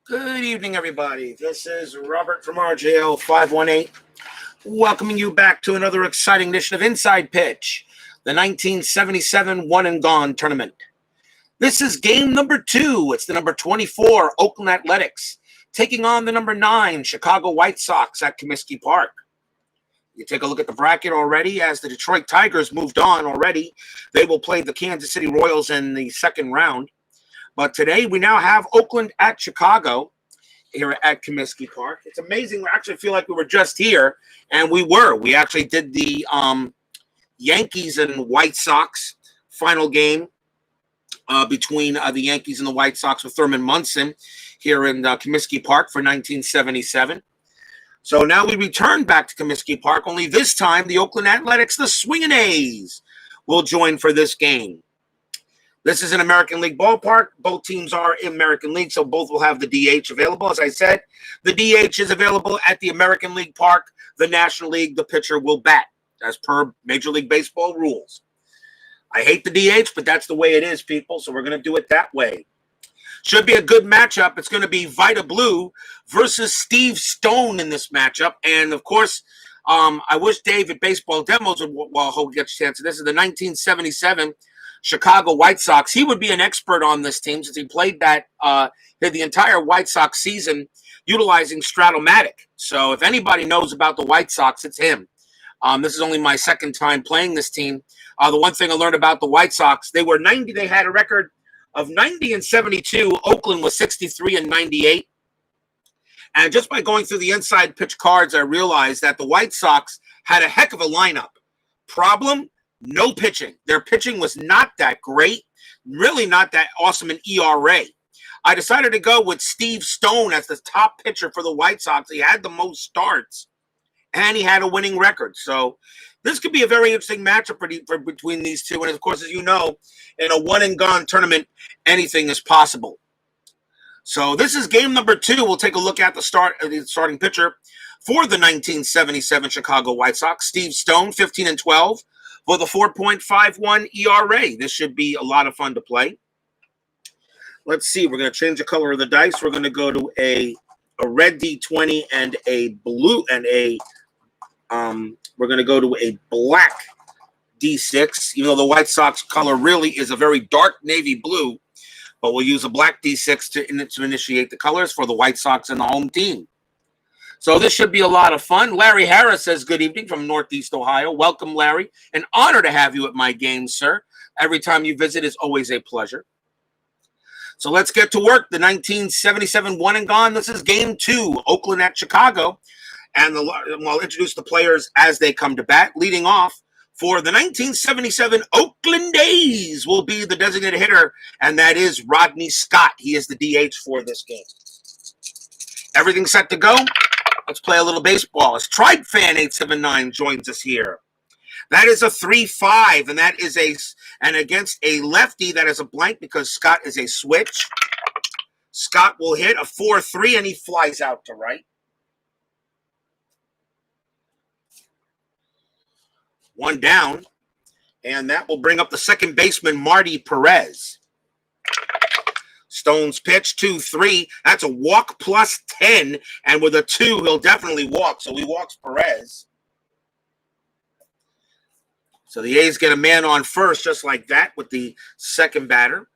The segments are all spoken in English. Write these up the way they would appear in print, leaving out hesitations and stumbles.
Good evening, everybody. This is Robert from RJL 518, welcoming you back to another exciting edition of Inside Pitch, the 1977 One and Gone tournament. This is game number 2. It's the number 24 Oakland Athletics taking on the number 9 Chicago White Sox at Comiskey Park. You take a look at the bracket already as the Detroit Tigers moved on already. They will play the Kansas City Royals in the second round. But today we now have Oakland at Chicago here at Comiskey Park. It's amazing. We actually feel like we were just here, and we were. We actually did the Yankees and White Sox final game between the Yankees and the White Sox with Thurman Munson here in Comiskey Park for 1977. So now we return back to Comiskey Park, only this time the Oakland Athletics, the Swingin' A's, will join for this game. This is an American League ballpark. Both teams are in American League, so both will have the DH available. As I said, the DH is available at the American League park. The National League, the pitcher will bat, as per Major League Baseball rules. I hate the DH, but that's the way it is, people, so we're going to do it that way. Should be a good matchup. It's going to be Vida Blue versus Steve Stone in this matchup. And, of course, I wish Dave at Baseball Demos would, well, I hope he gets a chance. This is the 1977 Chicago White Sox. He would be an expert on this team since he played that the entire White Sox season utilizing Stratomatic. So if anybody knows about the White Sox, it's him. This is only my second time playing this team. The one thing I learned about the White Sox, they were 90. They had a record of 90 and 72. Oakland was 63 and 98. And just by going through the inside pitch cards, I realized that the White Sox had a heck of a lineup. Problem? No pitching. Their pitching was not that great, really not that awesome in ERA. I decided to go with Steve Stone as the top pitcher for the White Sox. He had the most starts, and he had a winning record. So this could be a very interesting matchup between these two. And, of course, as you know, in a one-and-gone tournament, anything is possible. So this is game number 2. We'll take a look at the starting pitcher for the 1977 Chicago White Sox. Steve Stone, 15 and 12. With a 4.51 ERA. This should be a lot of fun to play. Let's see. We're going to change the color of the dice. We're going to go to a red D20 and a blue and we're going to go to a black D6. Even though the White Sox color really is a very dark navy blue, but we'll use a black D6 to initiate the colors for the White Sox and the home team. So this should be a lot of fun. Larry Harris says good evening from Northeast Ohio. Welcome, Larry. An honor to have you at my game, sir. Every time you visit is always a pleasure. So let's get to work. The 1977 One and Gone. This is game 2, Oakland at Chicago. And I'll introduce the players as they come to bat. Leading off for the 1977 Oakland A's will be the designated hitter, and that is Rodney Scott. He is the DH for this game. Everything set to go. Let's play a little baseball. As Tribe Fan 879 joins us here. That is a 3-5, and that is and against a lefty, that is a blank because Scott is a switch. Scott will hit a 4-3, and he flies out to right. One down, and that will bring up the second baseman, Marty Perez. Stone's pitch, 2-3. That's a walk plus 10. And with a 2, he'll definitely walk. So he walks Perez. So the A's get a man on first just like that with the second batter.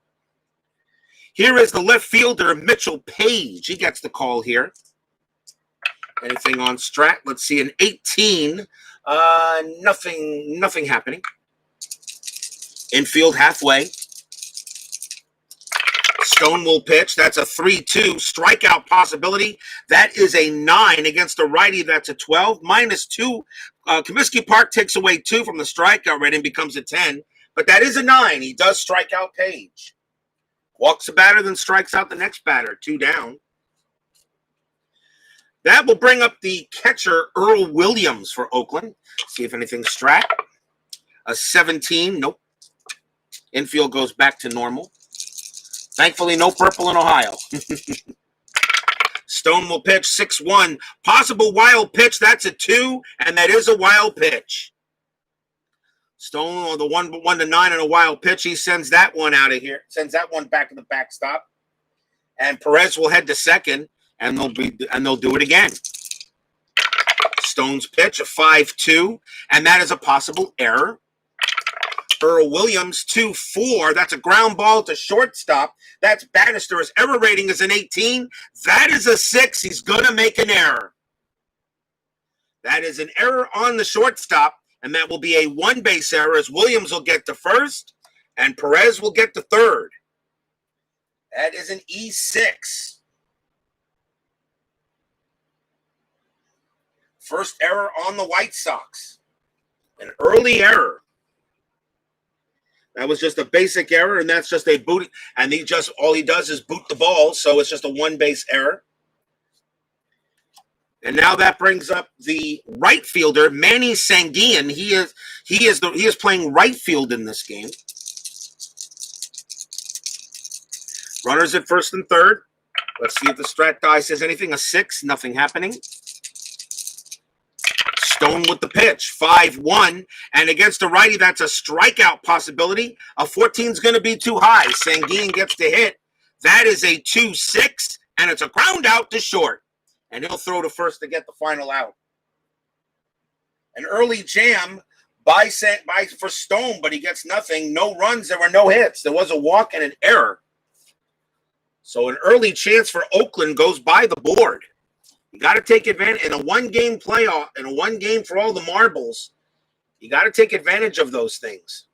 Here is the left fielder, Mitchell Page. He gets the call here. Anything on Strat? Let's see, an 18. Nothing happening. Infield halfway. Stone will pitch. That's a 3-2 strikeout possibility. That is a 9 against a righty. That's a 12. -2. Comiskey Park takes away 2 from the strikeout rate and becomes a 10. But that is a 9. He does strike out Page. Walks a batter, then strikes out the next batter. 2 down. That will bring up the catcher, Earl Williams, for Oakland. See if anything's Strat. A 17. Nope. Infield goes back to normal. Thankfully, no purple in Ohio. Stone will pitch 6-1. Possible wild pitch. That's a 2, and that is a wild pitch. Stone on the 1-9 and a wild pitch. He sends that one out of here. Sends that one back to the backstop. and Perez will head to second, and they'll do it again. Stone's pitch, a 5-2, and that is a possible error. Earl Williams, 2-4. That's a ground ball to shortstop. That's Bannister. His error rating is an 18. That is a 6. He's going to make an error. That is an error on the shortstop, and that will be a one-base error as Williams will get to first, and Perez will get to third. That is an E6. First error on the White Sox. An early error. That was just a basic error, and that's just a boot. And all he does is boot the ball, so it's just a one-base error. And now that brings up the right fielder, Manny Sanguian. He is playing right field in this game. Runners at first and third. Let's see if the strat die says anything. A 6, nothing happening. Stone with the pitch, 5-1. And against a righty, that's a strikeout possibility. A 14 is going to be too high. Sanguian gets the hit. That is a 2-6, and it's a ground out to short. And he'll throw to first to get the final out. An early jam for Stone, but he gets nothing. No runs. There were no hits. There was a walk and an error. So an early chance for Oakland goes by the board. You got to take advantage in a one-game playoff, in a one game for all the marbles. You got to take advantage of those things.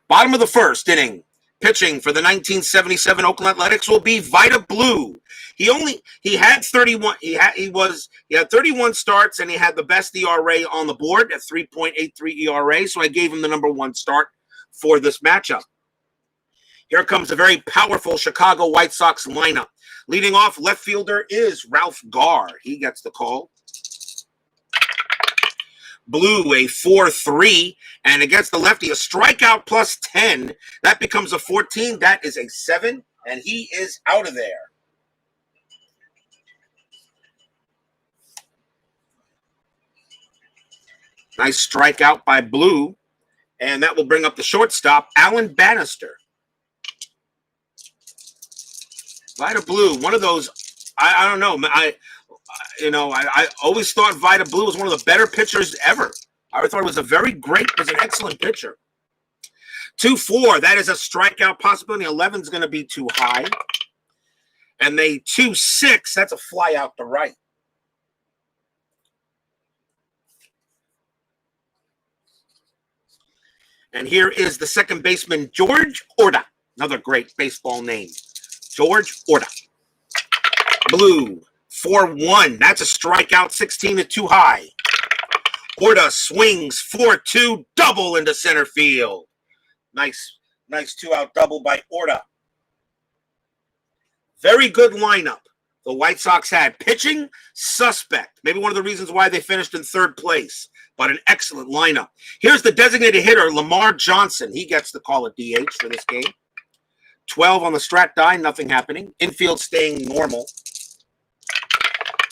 Bottom of the first inning, pitching for the 1977 Oakland Athletics will be Vida Blue. He had 31. He had 31 starts, and he had the best ERA on the board at 3.83 ERA. So I gave him the number 1 start for this matchup. Here comes a very powerful Chicago White Sox lineup. Leading off, left fielder is Ralph Garr. He gets the call. Blue, a 4-3. And against the lefty, a strikeout plus 10. That becomes a 14. That is a 7. And he is out of there. Nice strikeout by Blue. And that will bring up the shortstop, Alan Bannister. Vida Blue, one of those, I don't know. I always thought Vida Blue was one of the better pitchers ever. I thought was an excellent pitcher. 2-4, that is a strikeout possibility. 11 is going to be too high. And they 2-6, that's a fly out to right. And here is the second baseman, George Orta. Another great baseball name. George Orta. Blue, 4-1. That's a strikeout, 16 is too high. Orta swings, 4-2, double into center field. Nice 2-out double by Orta. Very good lineup the White Sox had. Pitching, suspect. Maybe one of the reasons why they finished in third place. But an excellent lineup. Here's the designated hitter, Lamar Johnson. He gets the call at DH for this game. 12 on the strat die, nothing happening. Infield staying normal.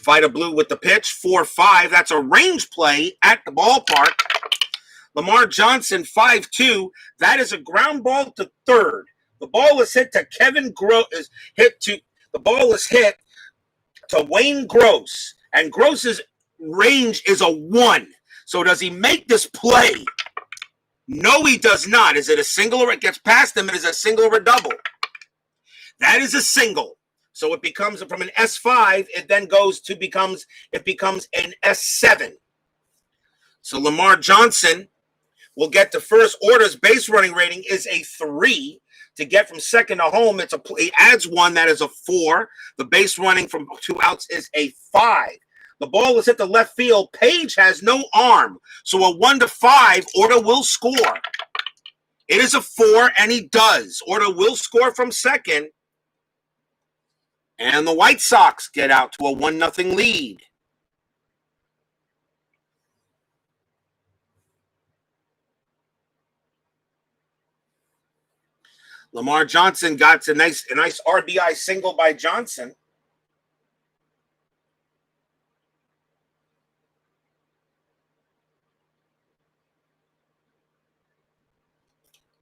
Vida Blue with the pitch, 4-5. That's a range play at the ballpark. Lamar Johnson, 5-2. That is a ground ball to third. The ball is hit to the ball is hit to Wayne Gross. And Gross's range is a 1. So does he make this play? No, he does not. Is it a single or it gets past him? It is a single or a double. That is a single. So it becomes from an S5, it then becomes an S7. So Lamar Johnson will get to first. Orta's base running rating is a 3. To get from second to home, he adds 1, that is a 4. The base running from 2 outs is a 5. The ball is hit to left field. Page has no arm. So a 1-5, Orta will score. It is a 4, and he does. Orta will score from second. And the White Sox get out to a 1-0 lead. Lamar Johnson got a nice RBI single by Johnson.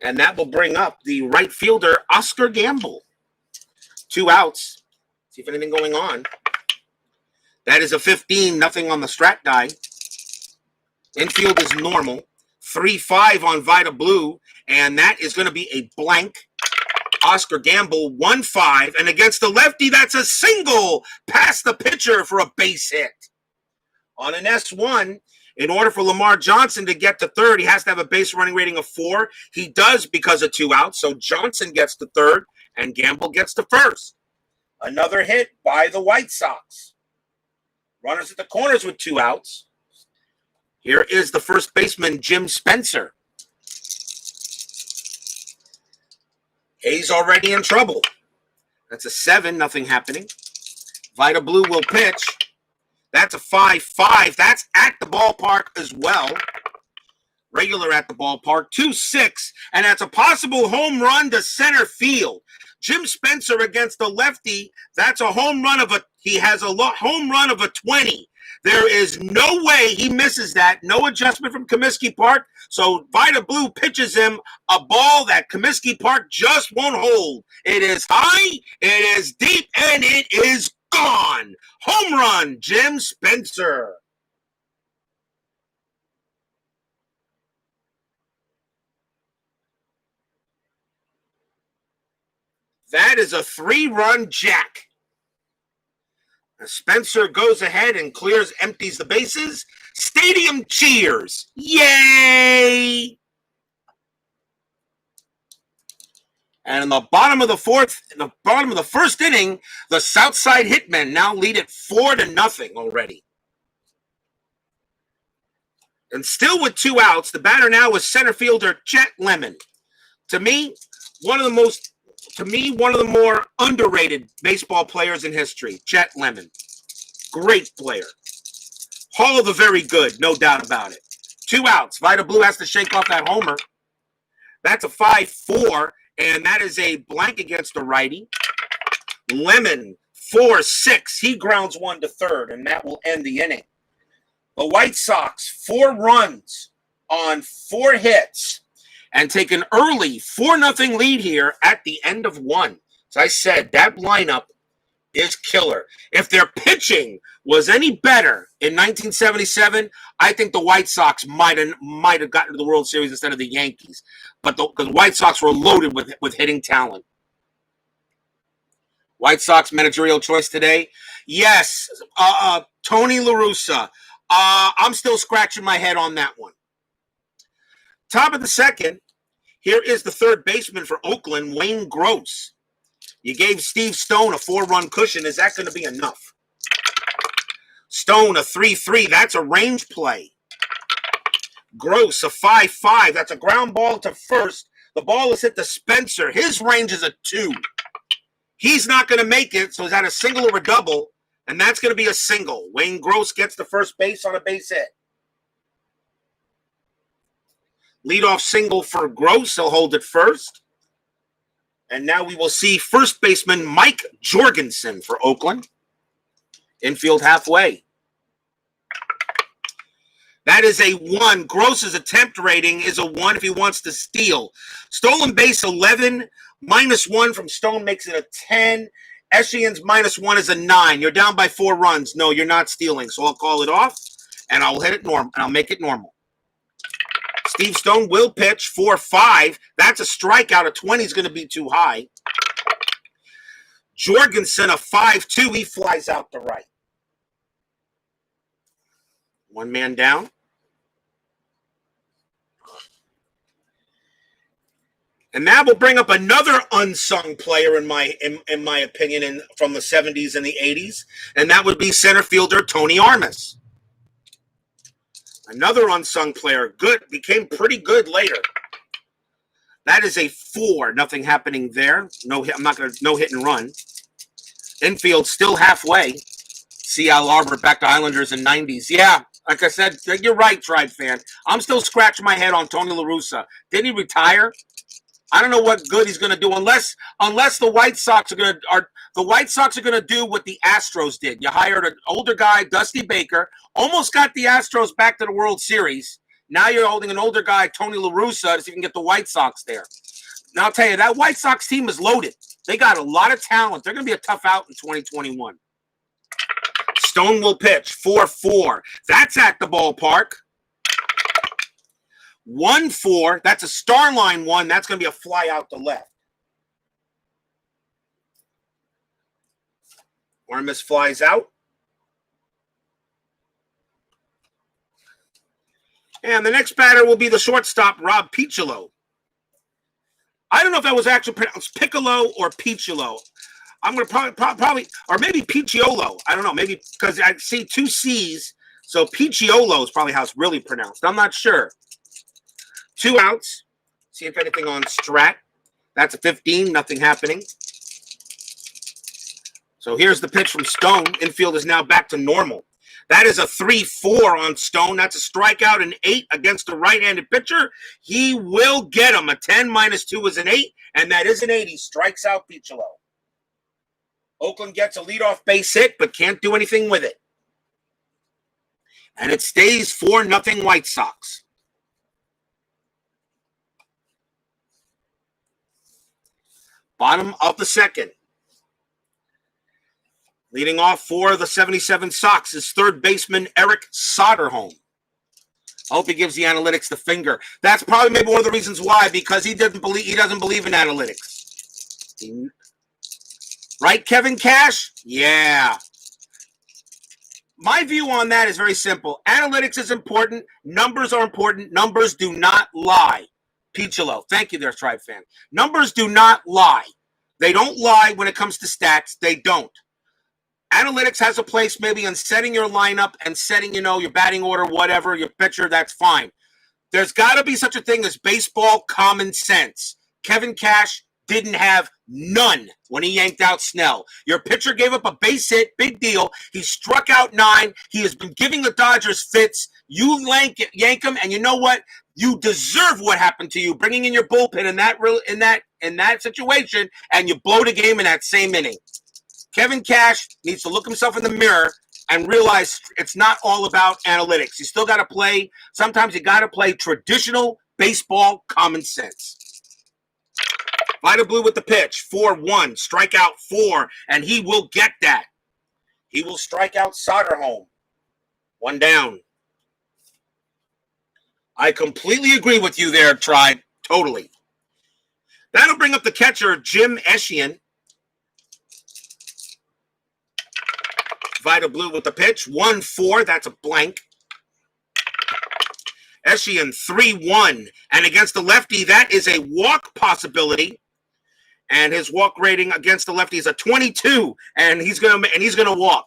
And that will bring up the right fielder, Oscar Gamble. 2 outs. See if anything going on. That is a 15, nothing on the strat die. Infield is normal. 3-5 on Vida Blue, and that is going to be a blank. Oscar Gamble, 1-5, and against the lefty, that's a single past the pitcher for a base hit. On an S1, in order for Lamar Johnson to get to third, he has to have a base running rating of 4. He does because of 2 outs, so Johnson gets to third, and Gamble gets to first. Another hit by the White Sox. Runners at the corners with 2 outs. Here is the first baseman, Jim Spencer. A's already in trouble. That's a 7, nothing happening. Vida Blue will pitch. That's a 5-5. That's at the ballpark as well. Regular at the ballpark. 2-6. And that's a possible home run to center field. Jim Spencer against the lefty. That's a home run of he has a home run of a 20. There is no way he misses that. No adjustment from Comiskey Park. So Vida Blue pitches him a ball that Comiskey Park just won't hold. It is high, it is deep, and it is gone. Home run, Jim Spencer. That is a 3-run jack. Spencer goes ahead and empties the bases. Stadium cheers. Yay! And in the bottom of the first inning, the Southside Hitmen now lead it 4-0 already. And still with 2 outs, the batter now is center fielder Chet Lemon. To me, one of the more underrated baseball players in history, Chet Lemon. Great player. Hall of the very good, no doubt about it. 2 outs. Vida Blue has to shake off that homer. That's a 5-4, and that is a blank against the righty. Lemon, 4-6. He grounds one to third, and that will end the inning. The White Sox, 4 runs on 4 hits, and take an early 4-0 lead here at the end of 1. As I said, that lineup is killer. If their pitching was any better in 1977, I think the White Sox might have gotten to the World Series instead of the Yankees. But the White Sox were loaded with hitting talent. White Sox managerial choice today? Yes, Tony La Russa. I'm still scratching my head on that one. Top of the second, here is the third baseman for Oakland, Wayne Gross. You gave Steve Stone a 4-run cushion. Is that going to be enough? Stone, a 3-3. That's a range play. Gross, a 5-5. That's a ground ball to first. The ball is hit to Spencer. His range is a 2. He's not going to make it, so he's at a single or a double, and that's going to be a single. Wayne Gross gets the first base on a base hit. Leadoff single for Gross. He'll hold it first. And now we will see first baseman Mike Jorgensen for Oakland. Infield halfway. That is a 1. Gross's attempt rating is a 1 if he wants to steal. Stolen base 11. -1 from Stone makes it a 10. Eshian's -1 is a 9. You're down by 4 runs. No, you're not stealing. So I'll call it off, and I'll hit it normal, and I'll make it normal. Steve Stone will pitch 4-5. That's a strikeout. A 20 is going to be too high. Jorgensen, a 5-2. He flies out to right. 1 man down. And that will bring up another unsung player, in my opinion, from the 70s and the 80s, and that would be center fielder Tony Armas. Another unsung player, good, became pretty good later. That is a 4. Nothing happening there. No hit. I'm not going to no hit and run. Infield still halfway. See Al Arbor back to Islanders in 90s. Yeah, like I said, you're right, Tribe fan. I'm still scratching my head on Tony La Russa. Didn't he retire? I don't know what good he's going to do unless the White Sox are going to do what the Astros did. You hired an older guy, Dusty Baker, almost got the Astros back to the World Series. Now you're holding an older guy, Tony La Russa, to see if you can get the White Sox there. Now, I'll tell you, that White Sox team is loaded. They got a lot of talent. They're going to be a tough out in 2021. Stone will pitch 4-4. That's at the ballpark. 1-4. That's a star line one. That's going to be a fly out to left. Armis flies out. And the next batter will be the shortstop, Rob Piccolo. I don't know if that was actually pronounced Piccolo or Piccolo. I'm going to probably, or maybe Picciolo. I don't know, maybe because I see two C's. So Picciolo is probably how it's really pronounced. I'm not sure. 2 outs. See if anything on Strat. That's a 15, nothing happening. So here's the pitch from Stone. Infield is now back to normal. That is a 3-4 on Stone. That's a strikeout, an 8 against the right-handed pitcher. He will get him. A 10 minus 2 is an 8, and that is an 8. He strikes out Piccolo. Oakland gets a leadoff base hit, but can't do anything with it. And it stays 4-0 White Sox. Bottom of the second. Leading off for the 77 Sox is third baseman Eric Soderholm. I hope he gives the analytics the finger. That's probably maybe one of the reasons why, because he doesn't believe in analytics. Right, Kevin Cash? Yeah. My view on that is very simple. Analytics is important. Numbers are important. Numbers do not lie. Piccolo. Thank you there, Tribe fan. Numbers do not lie. They don't lie when it comes to stats. They don't. Analytics has a place maybe in setting your lineup and setting, your batting order, whatever, your pitcher, that's fine. There's got to be such a thing as baseball common sense. Kevin Cash didn't have none when he yanked out Snell. Your pitcher gave up a base hit, big deal. He struck out 9. He has been giving the Dodgers fits. You yank him, and you know what? You deserve what happened to you, bringing in your bullpen in that situation, and you blow the game in that same inning. Kevin Cash needs to look himself in the mirror and realize it's not all about analytics. You still got to play. Sometimes you got to play traditional baseball common sense. Vida Blue with the pitch, 4-1, strikeout 4, and he will get that. He will strike out Soderholm. 1 down. I completely agree with you there, Tribe. Totally. That'll bring up the catcher, Jim Eschian. Vida Blue with the pitch, 1-4, that's a blank. Eschian 3-1, and against the lefty, that is a walk possibility. And his walk rating against the lefty is a 22, and he's gonna walk.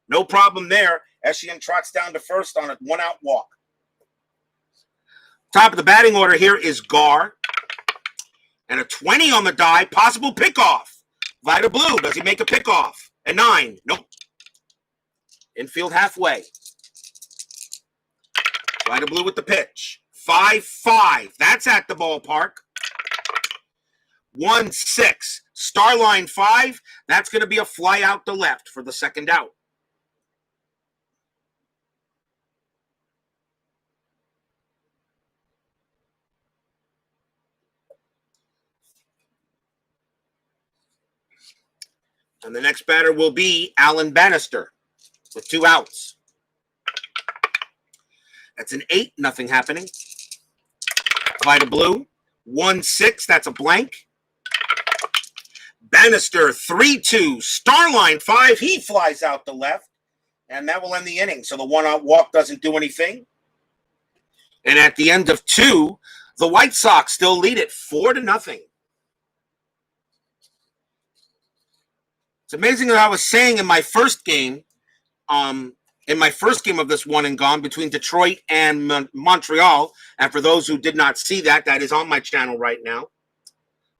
No problem there. Eschian trots down to first on a 1-out walk. Top of the batting order here is Gar, and a 20 on the die, possible pickoff. Vida Blue, does he make a pickoff? A 9, nope. Infield halfway. Vida Blue with the pitch. 5-5. That's at the ballpark. 1-6. Star line 5. That's going to be a fly out to left for the second out. And the next batter will be Alan Bannister with 2 outs. That's an 8, nothing happening. Vida Blue, 1-6, that's a blank. Bannister, 3-2, star line 5, he flies out to left, and that will end the inning. So the 1-out walk doesn't do anything. And at the end of 2, the White Sox still lead it 4-0. It's amazing that I was saying in my first game, of this one and gone between Detroit and Montreal, and for those who did not see that, that is on my channel right now,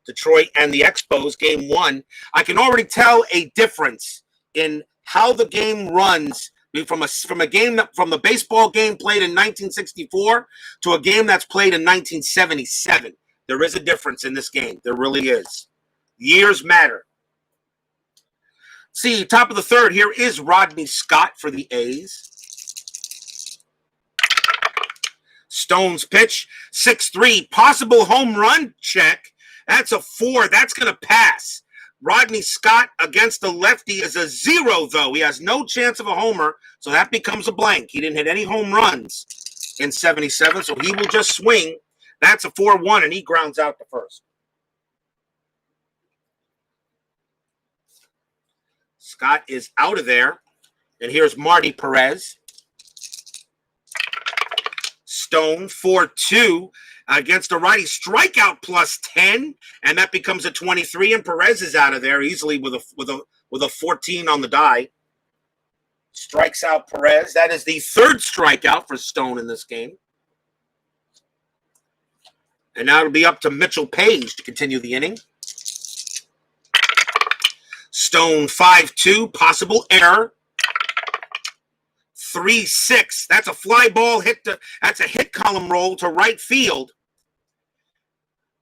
Detroit and the Expos, game 1, I can already tell a difference in how the game runs from the baseball game played in 1964 to a game that's played in 1977. There is a difference in this game. There really is. Years matter. See, top of the third, here is Rodney Scott for the A's. Stone's pitch, 6-3, possible home run check. That's a 4. That's going to pass. Rodney Scott against the lefty is a 0, though. He has no chance of a homer, so that becomes a blank. He didn't hit any home runs in 77, so he will just swing. That's a 4-1, and he grounds out the first. Scott is out of there, and here's Marty Perez. Stone, 4-2 against a righty. Strikeout plus 10, and that becomes a 23, and Perez is out of there easily with a 14 on the die. Strikes out Perez. That is the third strikeout for Stone in this game. And now it'll be up to Mitchell Page to continue the inning. Stone, 5-2, possible error. 3-6. That's a fly ball that's a hit column roll to right field.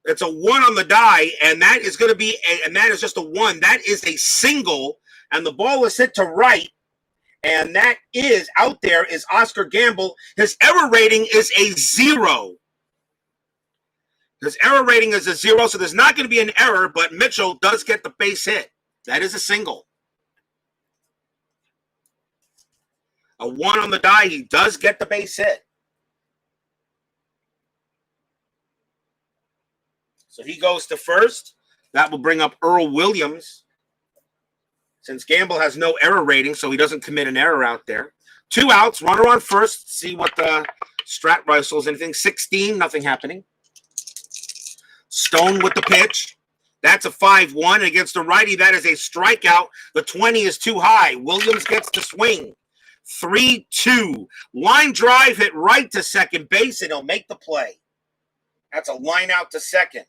It's a 1 on the die, and that is going to be and that is just a 1. That is a single, and the ball is hit to right, and that is out there is Oscar Gamble. His error rating is a 0. His error rating is a 0, so there's not going to be an error, but Mitchell does get the base hit. That is a single. A 1 on the die, he does get the base hit. So he goes to first. That will bring up Earl Williams. Since Gamble has no error rating, so he doesn't commit an error out there. 2 outs, runner on first. See what the strat rifles, anything. 16, nothing happening. Stone with the pitch. That's a 5-1 against a righty. That is a strikeout. The 20 is too high. Williams gets to swing. 3-2. Line drive hit right to second base, and he'll make the play. That's a line out to second.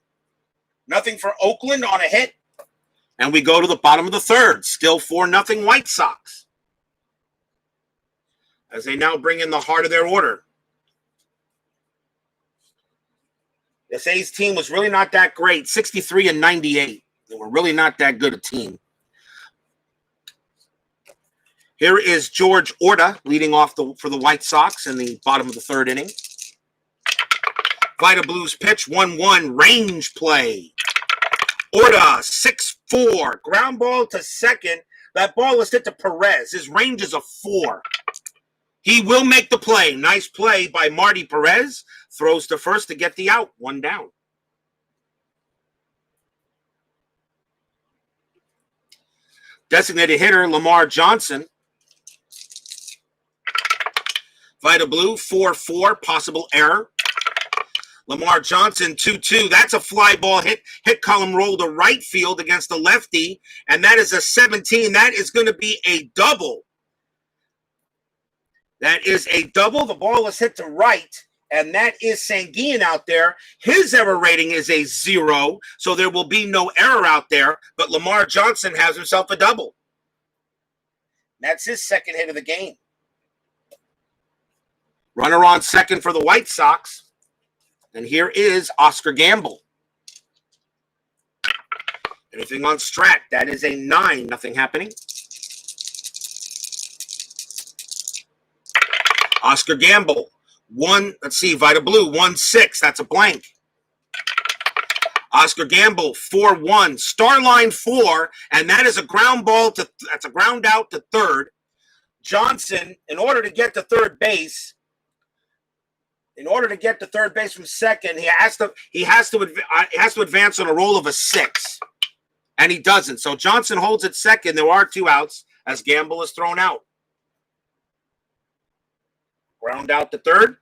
Nothing for Oakland on a hit. And we go to the bottom of the third. Still 4-0 White Sox. As they now bring in the heart of their order. This A's team was really not that great. 63-98. They were really not that good a team. Here is George Orta leading off for the White Sox in the bottom of the third inning. Vida Blues pitch, 1-1, range play. Orta, 6-4, ground ball to second. That ball is hit to Perez. His range is a 4. He will make the play. Nice play by Marty Perez. Throws to first to get the out. 1 down. Designated hitter, Lamar Johnson. Vida Blue, 4-4, possible error. Lamar Johnson, 2-2. That's a fly ball hit column roll to right field against the lefty, and that is a 17. That is going to be a double. That is a double. The ball is hit to right, and that is Sanguin out there. His error rating is a 0, so there will be no error out there, but Lamar Johnson has himself a double. That's his second hit of the game. Runner on second for the White Sox. And here is Oscar Gamble. Anything on strat? That is a 9. Nothing happening. Oscar Gamble. Vida Blue, 1-6. That's a blank. Oscar Gamble, 4-1. Starline 4, and that is a ground ball that's a ground out to third. Johnson, in order to get to third base from second, he has to advance on a roll of a 6, and he doesn't. So Johnson holds at second. There are 2 outs as Gamble is thrown out. Ground out to third,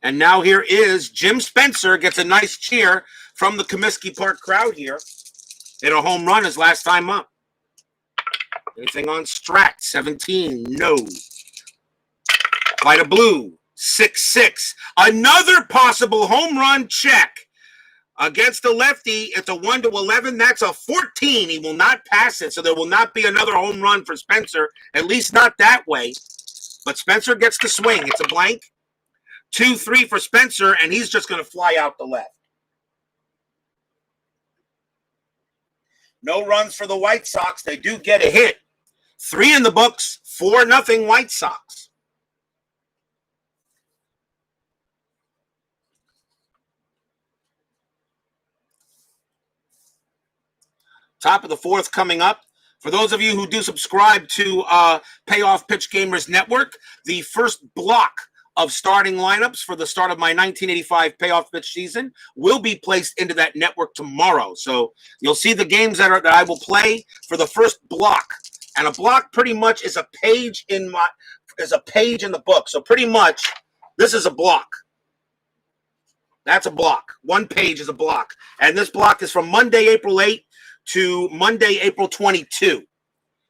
and now here is Jim Spencer gets a nice cheer from the Comiskey Park crowd here. Hit a home run his last time up. Anything on strat? 17, no. Vida Blue, 6-6. Another possible home run check against the lefty. It's a 1-11. That's a 14. He will not pass it, so there will not be another home run for Spencer, at least not that way. But Spencer gets to swing. It's a blank. 2-3 for Spencer, and he's just going to fly out the left. No runs for the White Sox. They do get a hit. 3 in the books, 4-0 White Sox. Top of the fourth coming up. For those of you who do subscribe to Payoff Pitch Gamers Network, the first block of starting lineups for the start of my 1985 Payoff Pitch season will be placed into that network tomorrow. So you'll see the games that I will play for the first block. And a block pretty much is a page in the book. So pretty much this is a block. That's a block. One page is a block. And this block is from Monday, April 8th to Monday, April 22.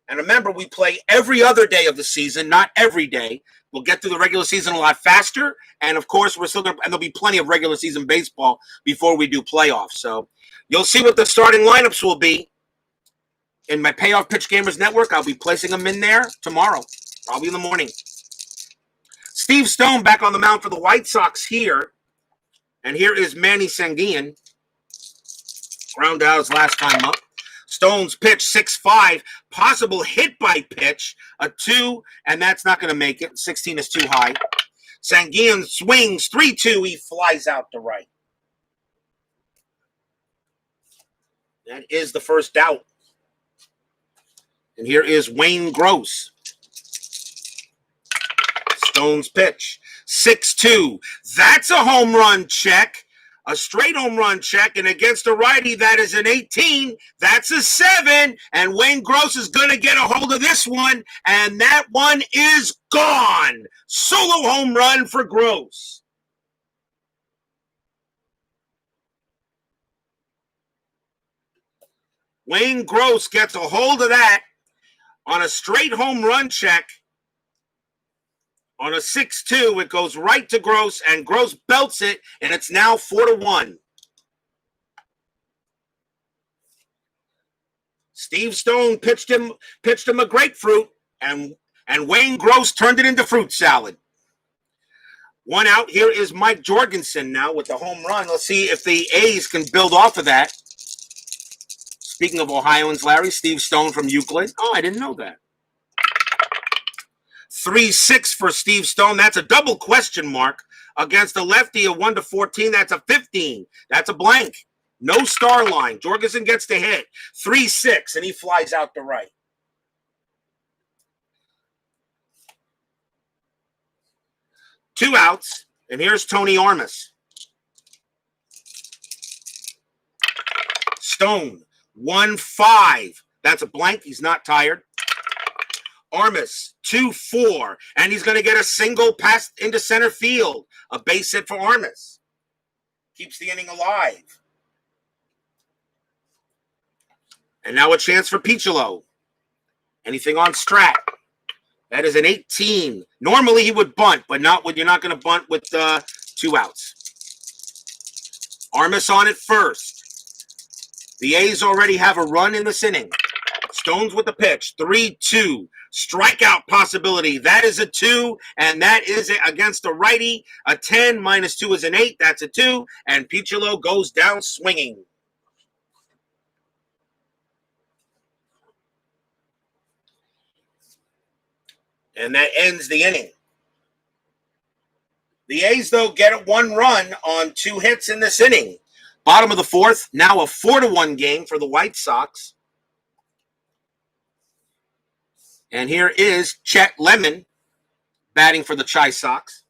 And remember, we play every other day of the season, not every day. We'll get through the regular season a lot faster. And of course, we're still going to, and there'll be plenty of regular season baseball before we do playoffs. So you'll see what the starting lineups will be in my Payoff Pitch Gamers Network. I'll be placing them in there tomorrow, probably in the morning. Steve Stone back on the mound for the White Sox here. And here is Manny Sanguillen. Ground out his last time up. Stone's pitch, 6-5. Possible hit by pitch, a 2, and that's not going to make it. 16 is too high. Sanguillen swings, 3-2. He flies out to right. That is the first out. And here is Wayne Gross. Stone's pitch, 6-2. That's a home run check. A straight home run check, and against a righty, that is an 18. That's a 7, and Wayne Gross is going to get a hold of this one, and that one is gone. Solo home run for Gross. Wayne Gross gets a hold of that on a straight home run check. On a 6-2, it goes right to Gross, and Gross belts it, and it's now 4-1. Steve Stone pitched him a grapefruit, and Wayne Gross turned it into fruit salad. One out. Here is Mike Jorgensen now with the home run. Let's see if the A's can build off of that. Speaking of Ohioans, Larry, Steve Stone from Euclid. Oh, I didn't know that. 3-6 for Steve Stone. That's a double question mark against a lefty of 1-14. That's a 15. That's a blank. No star line. Jorgensen gets the hit. 3-6, and he flies out to right. Two outs, and here's Tony Armas. Stone, 1-5. That's a blank. He's not tired. Armas, 2-4, and he's going to get a single pass into center field. A base hit for Armas. Keeps the inning alive. And now a chance for Piccolo. Anything on Strat? That is an 18. Normally he would bunt, but not when you're not going to bunt with 2 outs. Armas on it first. The A's already have a run in this inning. Stone's with the pitch. 3-2. Strikeout possibility. That is a 2, and that is against a righty. A 10 minus 2 is an 8. That's a 2, and Piccolo goes down swinging. And that ends the inning. The A's, though, get it 1 run on 2 hits in this inning. Bottom of the fourth, now a 4-1 game for the White Sox. And here is Chet Lemon batting for the Chi Sox.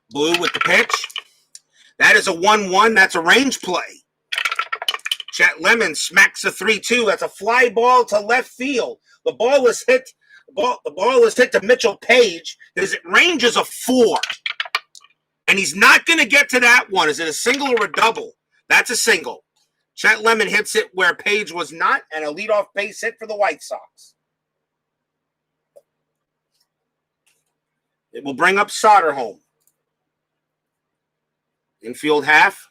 Blue with the pitch. That is a 1-1. That's a range play. Chet Lemon smacks a 3-2. That's a fly ball to left field. The ball is hit. The ball is hit to Mitchell Page. His range is a 4. And he's not going to get to that one. Is it a single or a double? That's a single. Chet Lemon hits it where Page was not, and a leadoff base hit for the White Sox. It will bring up Soderholm. Infield half.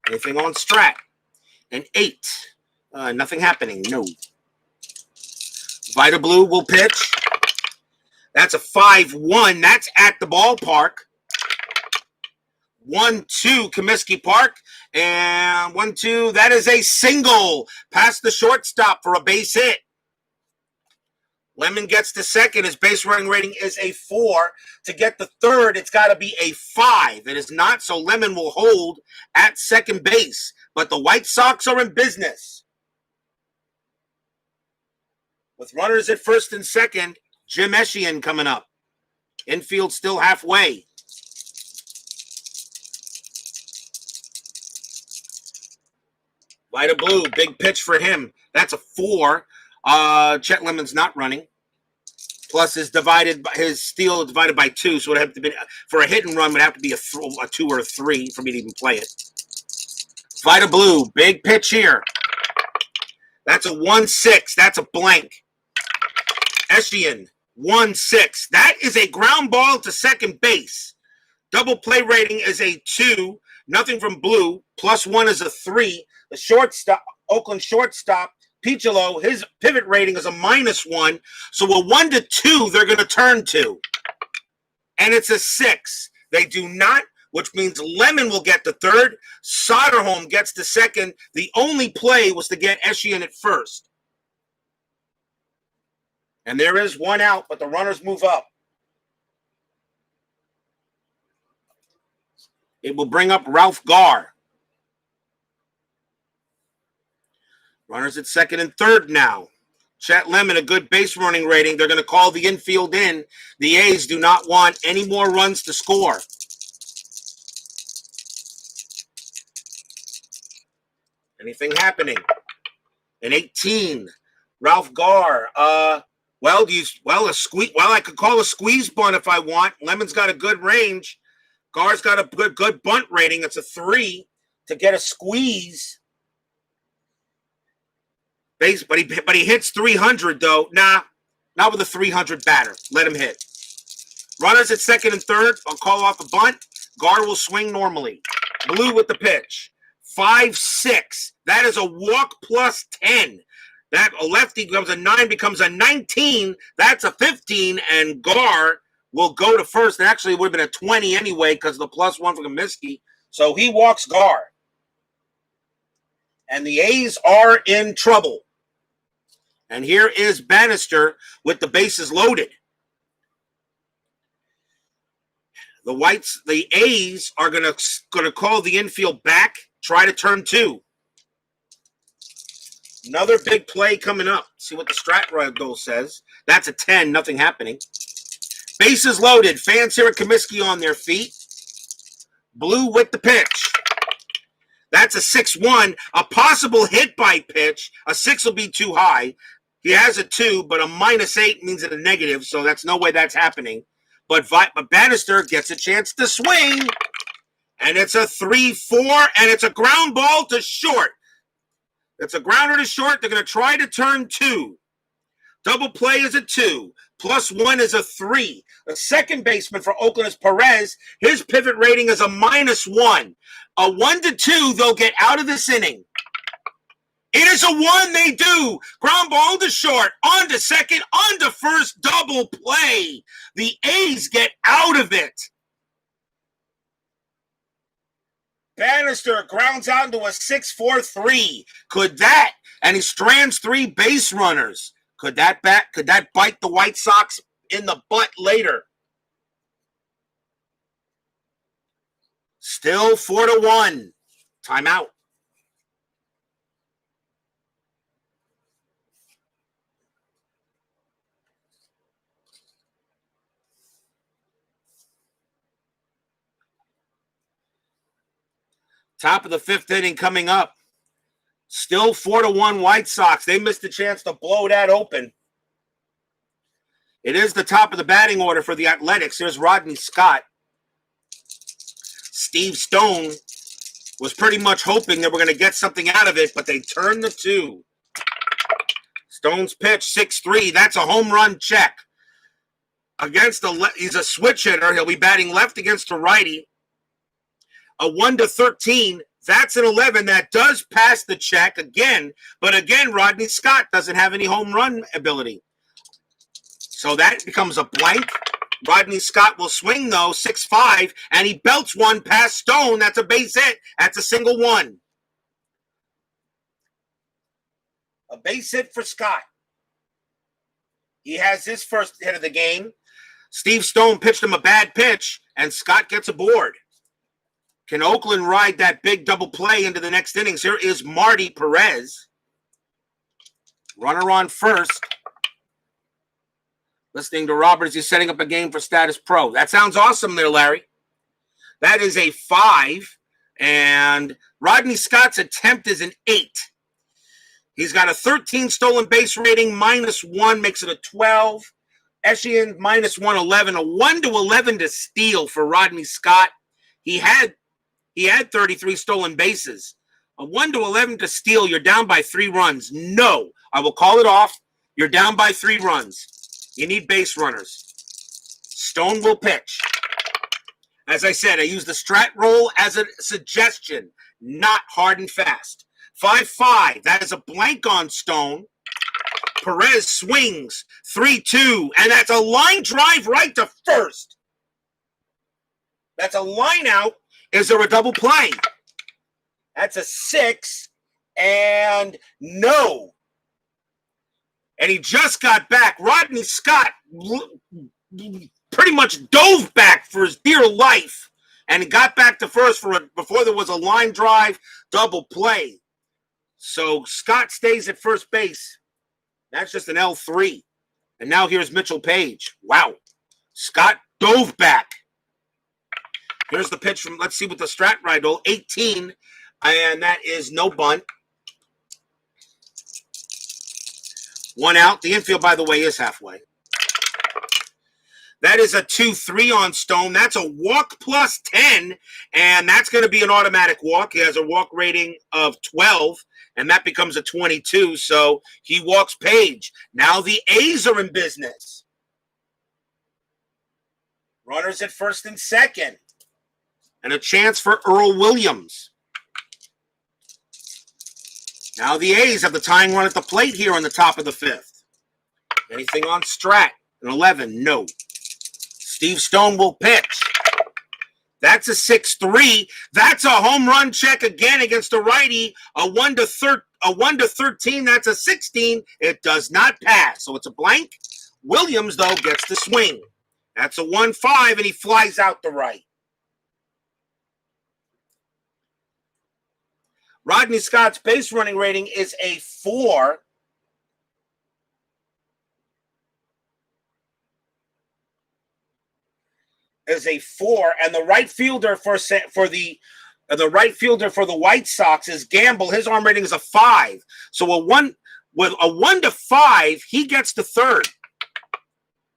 Anything on Strat? An 8. Nothing happening. No. Vida Blue will pitch. That's a 5-1. That's at the ballpark. 1-2, Comiskey Park. And 1-2, that is a single past the shortstop for a base hit. Lemon gets to second. His base running rating is a 4. To get the third, it's got to be a 5. It is not, so Lemon will hold at second base. But the White Sox are in business. With runners at first and second, Jim Eschian coming up. Infield still halfway. Vida Blue, big pitch for him. That's a 4. Chet Lemon's not running. Plus his steal divided by 2, so it would have to be for a hit and run would have to be a 2 or a 3 for me to even play it. Vida Blue, big pitch here. That's a 1-6. That's a blank. Eschian, 1-6. That is a ground ball to second base. Double play rating is a 2. Nothing from Blue. +1 is a 3. The shortstop, Oakland shortstop, Piccolo, his pivot rating is a -1. So a 1-2, they're going to turn to. And it's a 6. They do not, which means Lemon will get the third. Soderholm gets the second. The only play was to get Eschian at first. And there is one out, but the runners move up. It will bring up Ralph Garr. Runners at second and third now. Chet Lemon, a good base running rating. They're going to call the infield in. The A's do not want any more runs to score. Anything happening? An 18. Ralph Garr. A squeeze. Well, I could call a squeeze bunt if I want. Lemon's got a good range. Garr's got a good bunt rating. It's a 3 to get a squeeze. Base, but he hits 300 though. Nah, not with a 300 batter. Let him hit. Runners at second and third. I'll call off a bunt. Garr will swing normally. Blue with the pitch. 5-6. That is a walk +10. That a lefty becomes a 9, becomes a 19. That's a 15, and Garr will go to first. And actually, it would have been a 20 anyway because of the +1 for Comiskey. So he walks Garr. And the A's are in trouble. And here is Bannister with the bases loaded. The A's are going to call the infield back, try to turn 2. Another big play coming up. See what the strat goal says. That's a 10, nothing happening. Bases loaded. Fans here at Comiskey on their feet. Blue with the pitch. That's a 6-1. A possible hit by pitch. A 6 will be too high. He has a 2, but a -8 means it's a negative, so that's no way that's happening. But Bannister gets a chance to swing, and it's a 3-4, and it's a ground ball to short. It's a grounder to short. They're going to try to turn 2. Double play is a 2. +1 is a 3. The second baseman for Oakland is Perez. His pivot rating is a -1. A 1-2, they'll get out of this inning. It is a 1, they do. Ground ball to short, on to second, on to first, double play. The A's get out of it. Bannister grounds out into a 6-4-3. Could that, and he strands 3 base runners. Could that bite the White Sox in the butt later? Still 4-1. Timeout. Top of the 5th inning coming up. Still 4-1 White Sox. They missed a chance to blow that open. It is the top of the batting order for the Athletics. Here's Rodney Scott. Steve Stone was pretty much hoping they were going to get something out of it, but they turned the 2. Stone's pitch, 6-3. That's a home run check. He's a switch hitter. He'll be batting left against the righty. A 1-13, that's an 11. That does pass the check again. But again, Rodney Scott doesn't have any home run ability. So that becomes a blank. Rodney Scott will swing, though, 6-5, and he belts one past Stone. That's a base hit. That's a single one. A base hit for Scott. He has his first hit of the game. Steve Stone pitched him a bad pitch, and Scott gets aboard. Can Oakland ride that big double play into the next innings? Here is Marty Perez. Runner on first. Listening to Robert as he's setting up a game for Status Pro. That sounds awesome there, Larry. That is a 5. And Rodney Scott's attempt is an 8. He's got a 13 stolen base rating, -1 makes it a 12. Eshian -111, a 1-11 to steal for Rodney Scott. He had 33 stolen bases. A 1-11 to steal, you're down by 3 runs. No, I will call it off. You're down by 3 runs. You need base runners. Stone will pitch. As I said, I use the strat roll as a suggestion, not hard and fast. 5-5, that is a blank on Stone. Perez swings, 3-2, and that's a line drive right to first. That's a line out. Is there a double play? That's a 6, and no. And he just got back. Rodney Scott pretty much dove back for his dear life, and he got back to first before there was a line drive double play. So Scott stays at first base. That's just an L3. And now here's Mitchell Page. Wow. Scott dove back. Here's the pitch from, let's see what the strat ride, 18, and that is no bunt. 1 out. The infield, by the way, is halfway. That is a 2-3 on Stone. That's a walk plus 10, and that's going to be an automatic walk. He has a walk rating of 12, and that becomes a 22, so he walks Page. Now the A's are in business. Runners at first and second, and a chance for Earl Williams. Now the A's have the tying run at the plate here on the top of the 5th. Anything on strat? An 11, no. Steve Stone will pitch. That's a 6-3. That's a home run check again against a righty. A 1-13. That's a 16. It does not pass, so it's a blank. Williams, though, gets the swing. That's a 1-5, and he flies out the right. Rodney Scott's base running rating is a 4. Is a 4, and the right fielder for the White Sox is Gamble. His arm rating is a 5. So with a 1-5, he gets to third,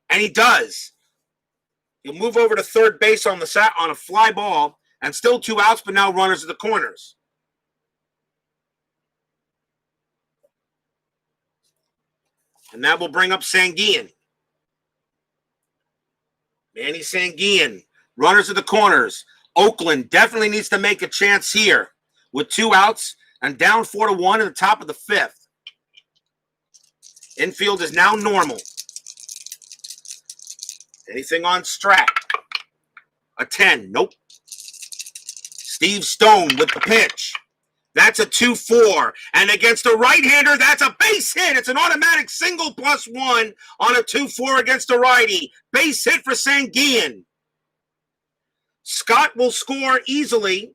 and he does. He'll move over to third base on a fly ball, and still 2 outs, but now runners at the corners. And that will bring up Sanguillen. Manny Sanguillen, runners at the corners. Oakland definitely needs to make a chance here with 2 outs and down 4-1 in the top of the 5th. Infield is now normal. Anything on strat? A 10, nope. Steve Stone with the pitch. That's a 2-4. And against a right-hander, that's a base hit. It's an automatic single +1 on a 2-4 against a righty. Base hit for Sanguillen. Scott will score easily.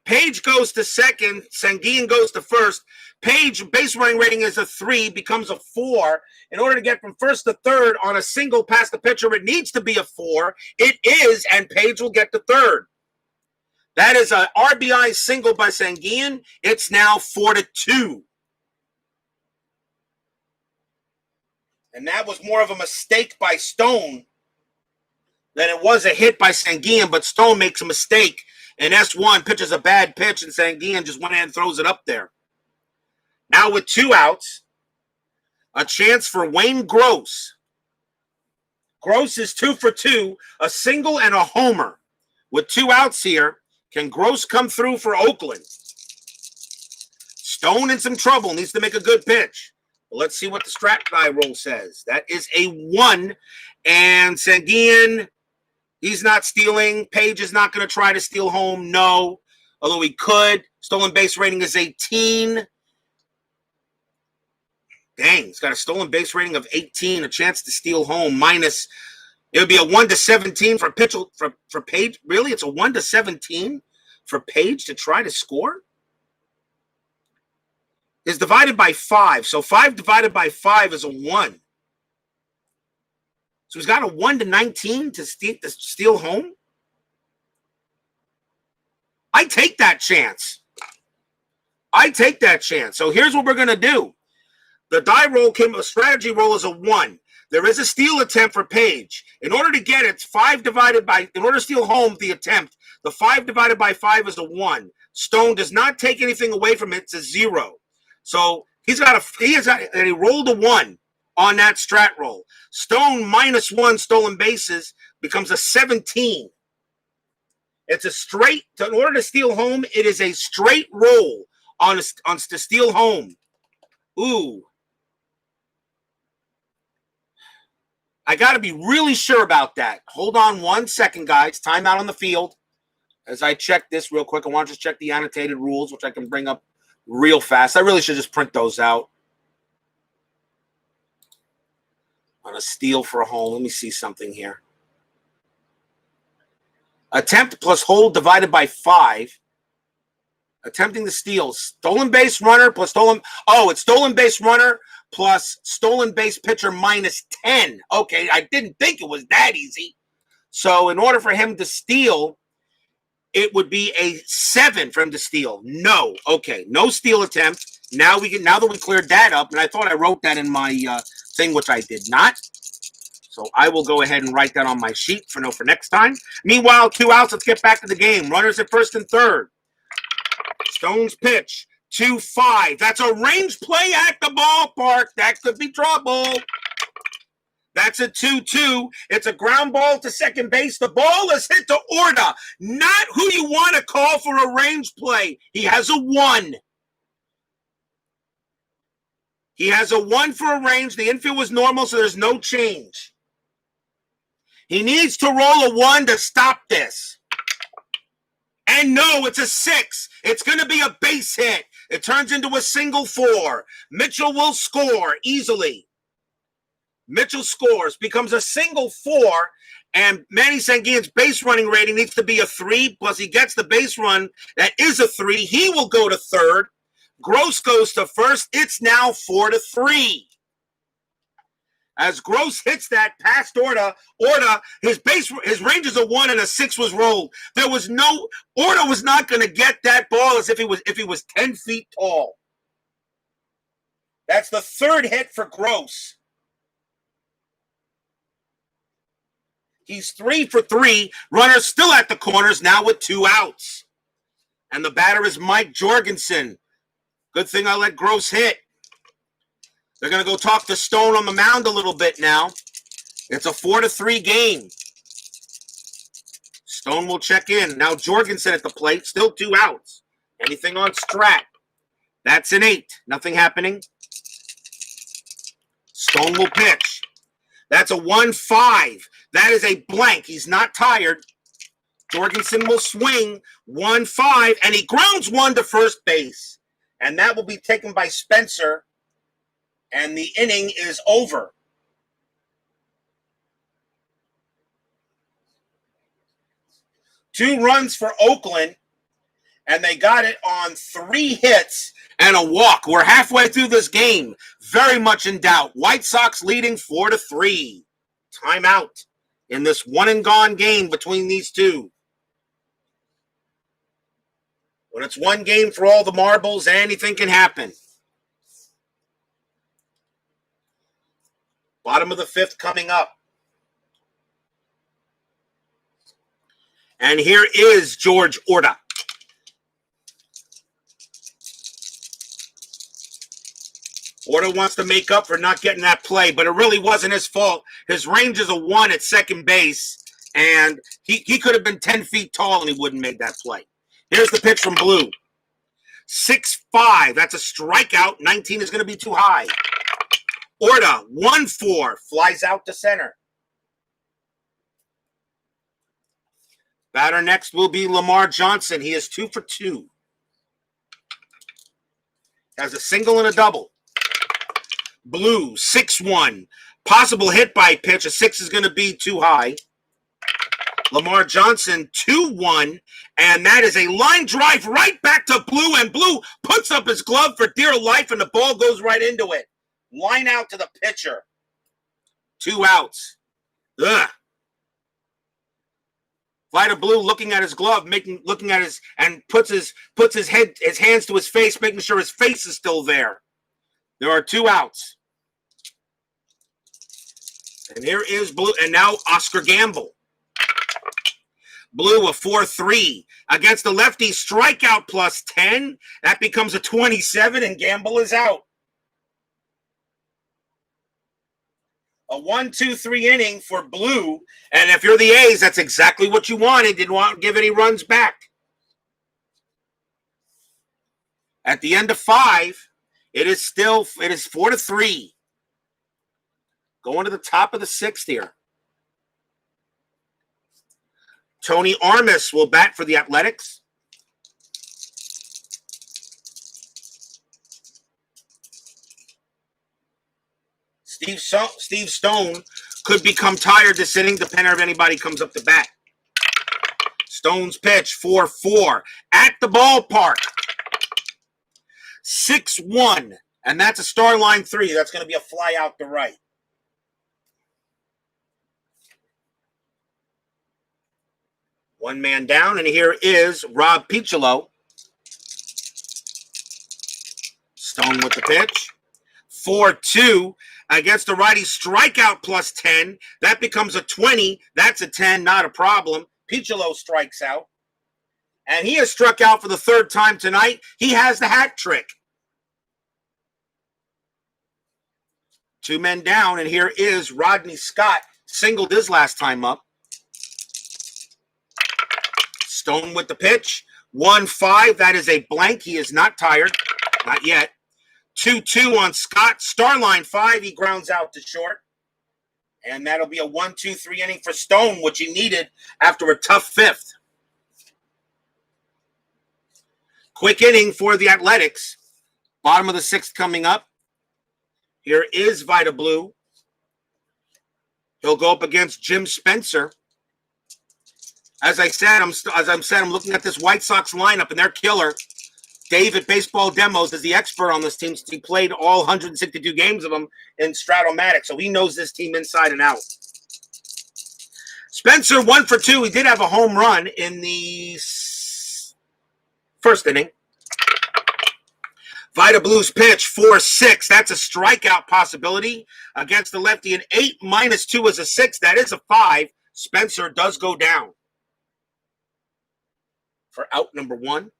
Page goes to second. Sanguillen goes to first. Page base running rating is a 3, becomes a 4. In order to get from first to third on a single past the pitcher, it needs to be a 4. It is, and Page will get to third. That is an RBI single by Sanguillen. It's now 4-2. And that was more of a mistake by Stone than it was a hit by Sanguillen, but Stone makes a mistake, and S1 pitches a bad pitch, and Sanguillen just went ahead and throws it up there. Now with 2 outs, a chance for Wayne Gross. Gross is 2 for 2, a single and a homer. With 2 outs here, can Gross come through for Oakland? Stone in some trouble, needs to make a good pitch. Well, let's see what the strat guy roll says. That is a 1, And Sanguian, he's not stealing. Page is not going to try to steal home. No. Although he could. Stolen base rating is 18. Dang, he's got a stolen base rating of 18. A chance to steal home minus. It would be a 1-17 for for Page. Really? It's a 1-17 for Page to try to score? Is divided by 5. So 5 divided by 5 is a 1. So he's got a 1-19 to steal home? I take that chance. I take that chance. So here's what we're going to do. The die roll a strategy roll is a 1. There is a steal attempt for Page. In order to get it, in order to steal home the attempt, the 5 divided by 5 is a 1. Stone does not take anything away from it. It's a 0. So he rolled a 1 on that strat roll. Stone minus 1 stolen bases becomes a 17. It's a straight, in order to steal home, it is a straight roll on to steal home. Ooh. I got to be really sure about that. Hold on 1 second, guys. Timeout on the field. As I check this real quick, I want to just check the annotated rules, which I can bring up real fast. I really should just print those out. On a steal for a home. Let me see something here. Attempt plus hold divided by 5. Attempting the steal. Stolen base runner plus stolen. Oh, it's stolen base runner plus stolen base pitcher minus 10. Okay, I didn't think it was that easy. So in order for him to steal, it would be a 7 for him to steal. No. Okay, no steal attempt. Now that we cleared that up, and I thought I wrote that in my thing, which I did not. So I will go ahead and write that on my sheet for next time. Meanwhile, 2 outs. Let's get back to the game. Runners at first and third. Stone's pitch. 2-5. That's a range play at the ballpark. That could be trouble. That's a 2-2. It's a ground ball to second base. The ball is hit to Orta. Not who you want to call for a range play. He has a 1. He has a 1 for a range. The infield was normal, so there's no change. He needs to roll a 1 to stop this. And no, it's a 6. It's going to be a base hit. It turns into a single 4. Mitchell will score easily. Mitchell scores, becomes a single 4, and Manny Sanguian's base running rating needs to be a 3, plus he gets the base run that is a 3. He will go to third. Gross goes to first. It's now 4-3. As Gross hits that past Orta, his range is a 1 and a 6 was rolled. Orta was not going to get that ball as if he was 10 feet tall. That's the third hit for Gross. He's 3 for 3. Runners still at the corners now with 2 outs. And the batter is Mike Jorgensen. Good thing I let Gross hit. They're going to go talk to Stone on the mound a little bit now. It's a 4-3 game. Stone will check in. Now Jorgensen at the plate. Still 2 outs. Anything on Strat? That's an 8. Nothing happening. Stone will pitch. That's a 1-5. That is a blank. He's not tired. Jorgensen will swing. 1-5. And he grounds 1 to first base. And that will be taken by Spencer. And the inning is over. Two runs for Oakland, and they got it on 3 hits and a walk. We're halfway through this game. Very much in doubt. White Sox leading 4-3. Timeout in this one-and-gone game between these two. When it's one game for all the marbles, anything can happen. Bottom of the 5th coming up. And here is George Orta. Orta wants to make up for not getting that play, but it really wasn't his fault. His range is a 1 at second base, and he could have been 10 feet tall and he wouldn't make that play. Here's the pitch from Blue. 6-5. That's a strikeout. 19 is going to be too high. Orta, 1-4, flies out to center. Batter next will be Lamar Johnson. He is 2 for 2. Has a single and a double. Blue, 6-1. Possible hit by pitch. A 6 is going to be too high. Lamar Johnson, 2-1. And that is a line drive right back to Blue. And Blue puts up his glove for dear life, and the ball goes right into it. Line out to the pitcher. 2 outs. Ugh. Vida Blue looking at his glove, looking at his, and puts his hands to his face, making sure his face is still there. There are 2 outs. And here is Blue, and now Oscar Gamble. Blue, a 4-3 against the lefty, strikeout plus 10. That becomes a 27, and Gamble is out. A 1-2-3 inning for Blue, and if you're the A's, that's exactly what you wanted. Didn't want to give any runs back. At the end of 5, it is 4-3. Going to the top of the 6th here. Tony Armas will bat for the Athletics. Steve Stone could become tired this inning, depending on if anybody comes up to bat. Stone's pitch, 4-4 at the ballpark. 6-1, and that's a star line 3. That's going to be a fly out to right. One man down, and here is Rob Piccolo. Stone with the pitch. 4-2 against the righty, strikeout plus 10. That becomes a 20. That's a 10, not a problem. Piccolo strikes out. And he has struck out for the 3rd time tonight. He has the hat trick. 2 men down, and here is Rodney Scott. Singled his last time up. Stone with the pitch. 1-5. That is a blank. He is not tired. Not yet. 2-2 on Scott. Starline 5. He grounds out to short. And that'll be a 1-2-3 inning for Stone, which he needed after a tough 5th. Quick inning for the Athletics. Bottom of the 6th coming up. Here is Vida Blue. He'll go up against Jim Spencer. As I said, I'm looking at this White Sox lineup, and they're killer. David Baseball Demos is the expert on this team since he played all 162 games of them in Stratomatic, so he knows this team inside and out. Spencer, 1 for 2. He did have a home run in the 1st inning. Vida Blue's pitch, 4-6. That's a strikeout possibility against the lefty. An 8 minus 2 is a 6. That is a 5. Spencer does go down for out number 1.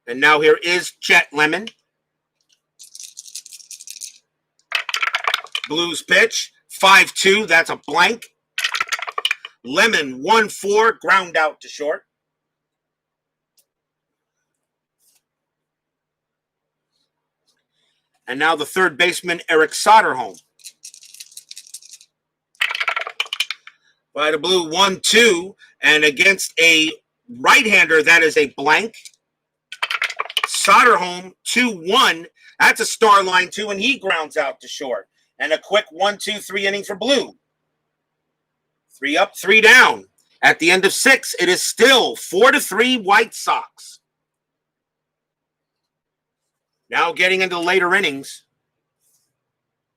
And now here is Chet Lemon. Blues pitch, 5-2. That's a blank. Lemon, 1-4. Ground out to short. And now the 3rd baseman, Eric Soderholm. Vida Blue, 1-2. And against a right-hander, that is a blank. Soderholm, 2-1. That's a star line 2, and he grounds out to short. And a quick 1-2-3 inning for Blue. 3 up, 3 down. At the end of 6, it is still 4-3 White Sox. Now getting into the later innings.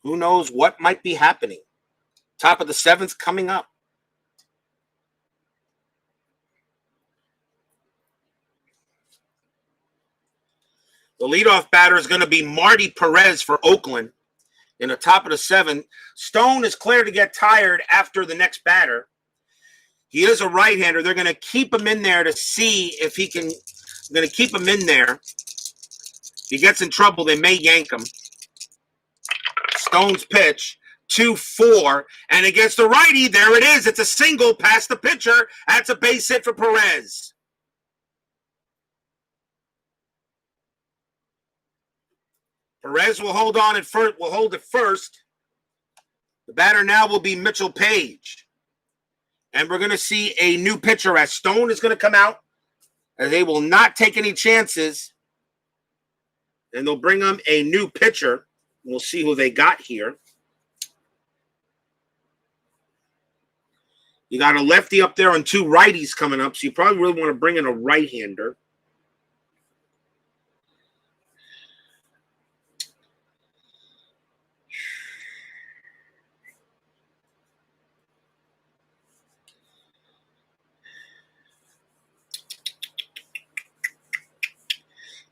Who knows what might be happening? Top of the 7th coming up. The leadoff batter is going to be Marty Perez for Oakland in the top of the 7th. Stone is clear to get tired after the next batter. He is a right-hander. They're going to keep him in there to see if he can. They're going to keep him in there. If he gets in trouble, they may yank him. Stone's pitch, 2-4. And against the righty, there it is. It's a single past the pitcher. That's a base hit for Perez. Perez will hold on at first. Will hold it first. The batter now will be Mitchell Page. And we're going to see a new pitcher as Stone is going to come out. And they will not take any chances. And they'll bring them a new pitcher. We'll see who they got here. You got a lefty up there and two righties coming up, so you probably really want to bring in a right-hander.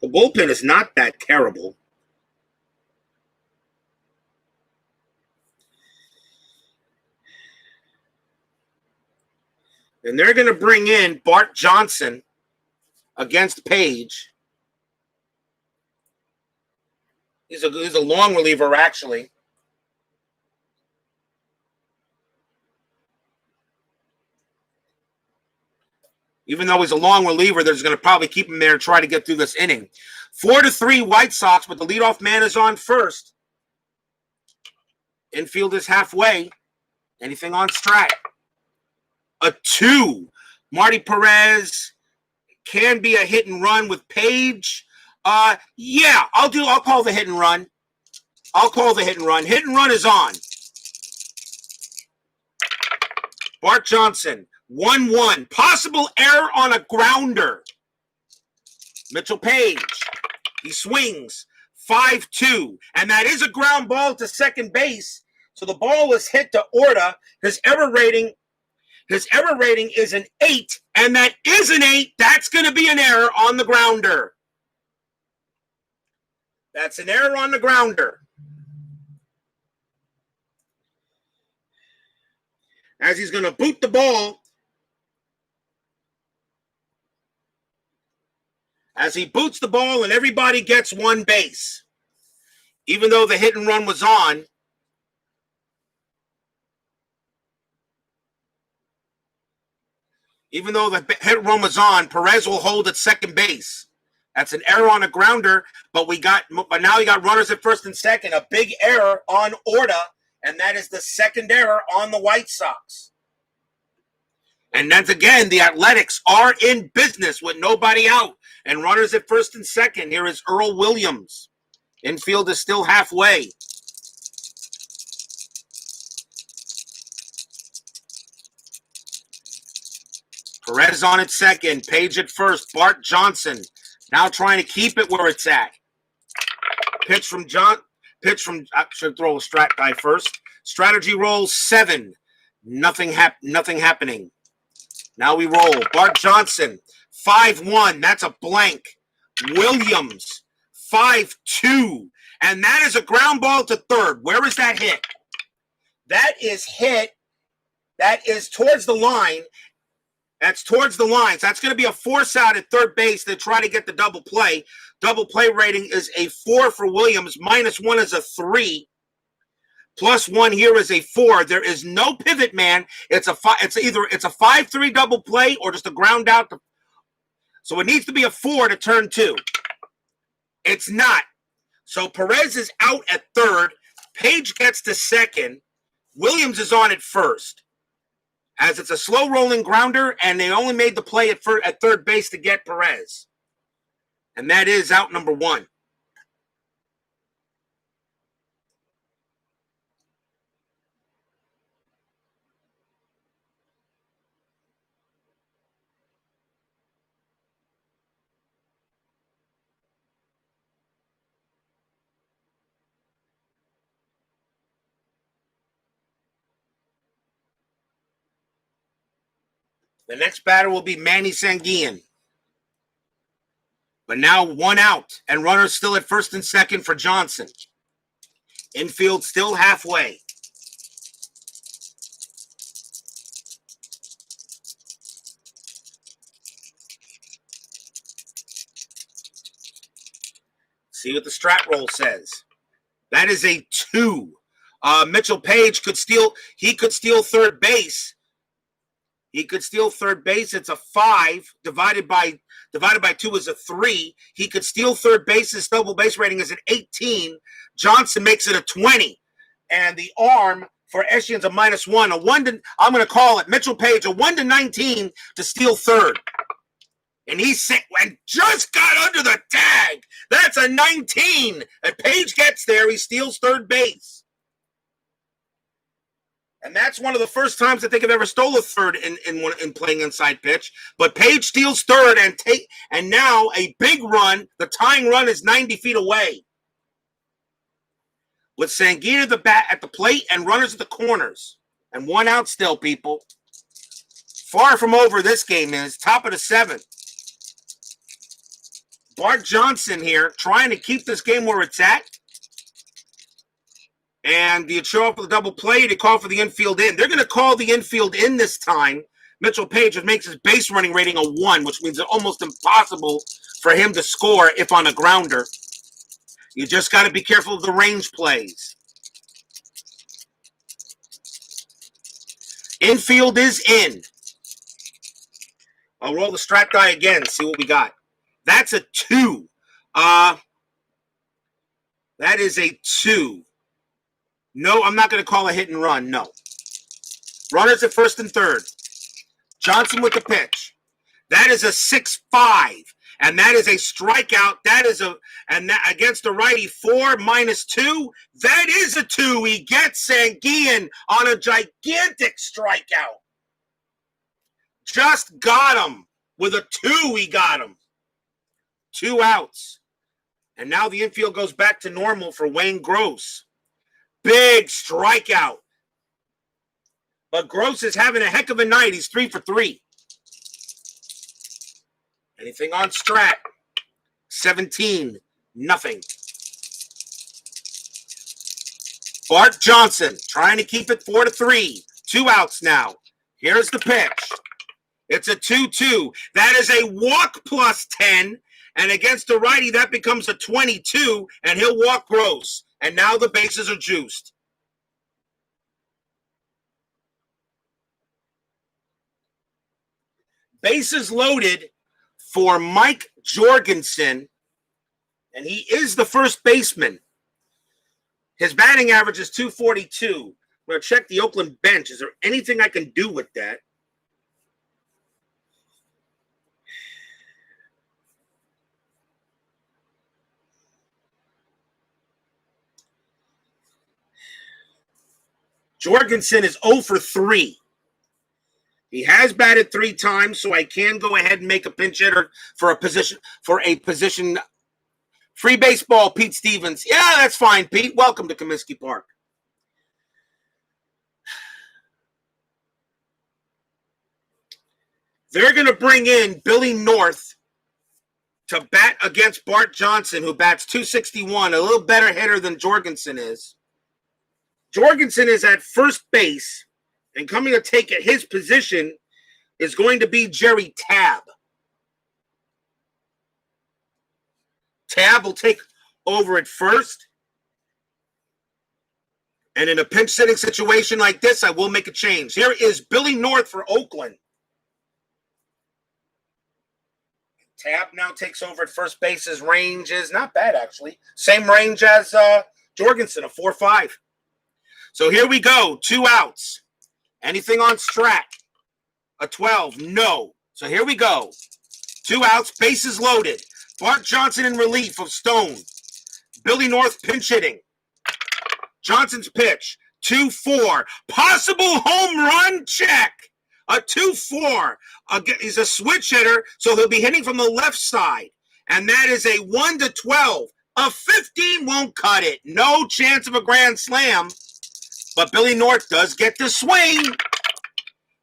The bullpen is not that terrible. And they're going to bring in Bart Johnson against Page. He's a long reliever, actually. Even though he's a long reliever, they're going to probably keep him there and try to get through this inning. 4-3 White Sox, but the leadoff man is on first. Infield is halfway. Anything on Strat? A 2. Marty Perez can be a hit and run with Page. Yeah, I'll call the hit and run. I'll call the hit and run. Hit and run is on. Bart Johnson, 1-1. Possible error on a grounder. Mitchell Page, he swings. 5-2. And that is a ground ball to second base. So the ball was hit to Orta. His error rating is an 8. And that is an 8. That's going to be an error on the grounder. That's an error on the grounder. As he's going to boot the ball. As he boots the ball and everybody gets one base. Even though the hit and run was on. Even though the hit and run was on, Perez will hold at second base. That's an error on a grounder, but now we got runners at first and second. A big error on Orta, and that is the second error on the White Sox. And then again, the Athletics are in business with nobody out. And runners at first and second. Here is Earl Williams. Infield is still halfway. Perez on at second. Page at first. Bart Johnson now trying to keep it where it's at. I should throw a strat guy first. Strategy roll 7. Nothing happening. Now we roll. Bart Johnson, 5-1. That's a blank. Williams, 5-2. And that is a ground ball to third. Where is that hit? That is hit. That is towards the line. That's towards the line. So that's going to be a force out at third base to try to get the double play. Double play rating is a 4 for Williams. -1 is a 3. +1 here is a 4. There is no pivot man. It's either a 5-3 double play or just a ground out. So it needs to be a 4 to turn 2. It's not. So Perez is out at third. Page gets to second. Williams is on at first. As it's a slow rolling grounder, and they only made the play at third base to get Perez. And that is out number 1. The next batter will be Manny Sanguillen. But now 1 out, and runners still at first and second for Johnson. Infield still halfway. See what the strat roll says. That is a 2. Mitchell Page could steal third base. He could steal third base. It's a 5 divided by 2 is a 3. He could steal third base. His double base rating is an 18. Johnson makes it a 20. And the arm for Eshian's a -1. I'm going to call it Mitchell Page, a 1-19 to steal third. And he just got under the tag. That's a 19. And Page gets there. He steals third base. And that's one of the first times I think I've ever stole a third in playing inside pitch. But Page steals third and now a big run. The tying run is 90 feet away. With Sanguina at the plate and runners at the corners. And 1 out still, people. Far from over this game is. Top of the 7th. Bart Johnson here trying to keep this game where it's at. And you show up with a double play to call for the infield in. They're going to call the infield in this time. Mitchell Page, which makes his base running rating a 1, which means it's almost impossible for him to score if on a grounder. You just got to be careful of the range plays. Infield is in. I'll roll the strat die again, see what we got. That's a 2. That is a 2. No, I'm not going to call a hit and run. No. Runners at first and third. Johnson with the pitch. That is a 6-5. And that is a strikeout. Against the righty, 4 -2. That is a 2. He gets Sanguian on a gigantic strikeout. Just got him. With a 2, he got him. 2 outs. And now the infield goes back to normal for Wayne Gross. Big strikeout. But Gross is having a heck of a night. He's 3 for 3. Anything on strat? 17. Nothing. Bart Johnson trying to keep it 4-3. 2 outs now. Here's the pitch. It's a 2-2. That is a walk +10. And against the righty, that becomes a 22. And he'll walk Gross. And now the bases are juiced. Bases loaded for Mike Jorgensen. And he is the first baseman. His batting average is .242. I'm going to check the Oakland bench. Is there anything I can do with that? Jorgensen is 0 for 3. He has batted 3 times, so I can go ahead and make a pinch hitter for a position free baseball. Pete Stevens. Yeah, that's fine, Pete. Welcome to Comiskey Park. They're going to bring in Billy North to bat against Bart Johnson, who bats .261, a little better hitter than Jorgensen is. Jorgensen is at first base, and coming to take at his position is going to be Jerry Tabb. Tabb will take over at first. And in a pinch-hitting situation like this, I will make a change. Here is Billy North for Oakland. Tabb now takes over at first base. His range is not bad, actually. Same range as Jorgensen, a 4.5. So here we go. 2 outs. Anything on strat? A 12. No. So here we go. 2 outs. Bases loaded. Bart Johnson in relief of Stone. Billy North pinch hitting. Johnson's pitch. 2-4. Possible home run check. A 2-4. He's a switch hitter, so he'll be hitting from the left side. And that is a 1-12. A 15 won't cut it. No chance of a grand slam. But Billy North does get the swing.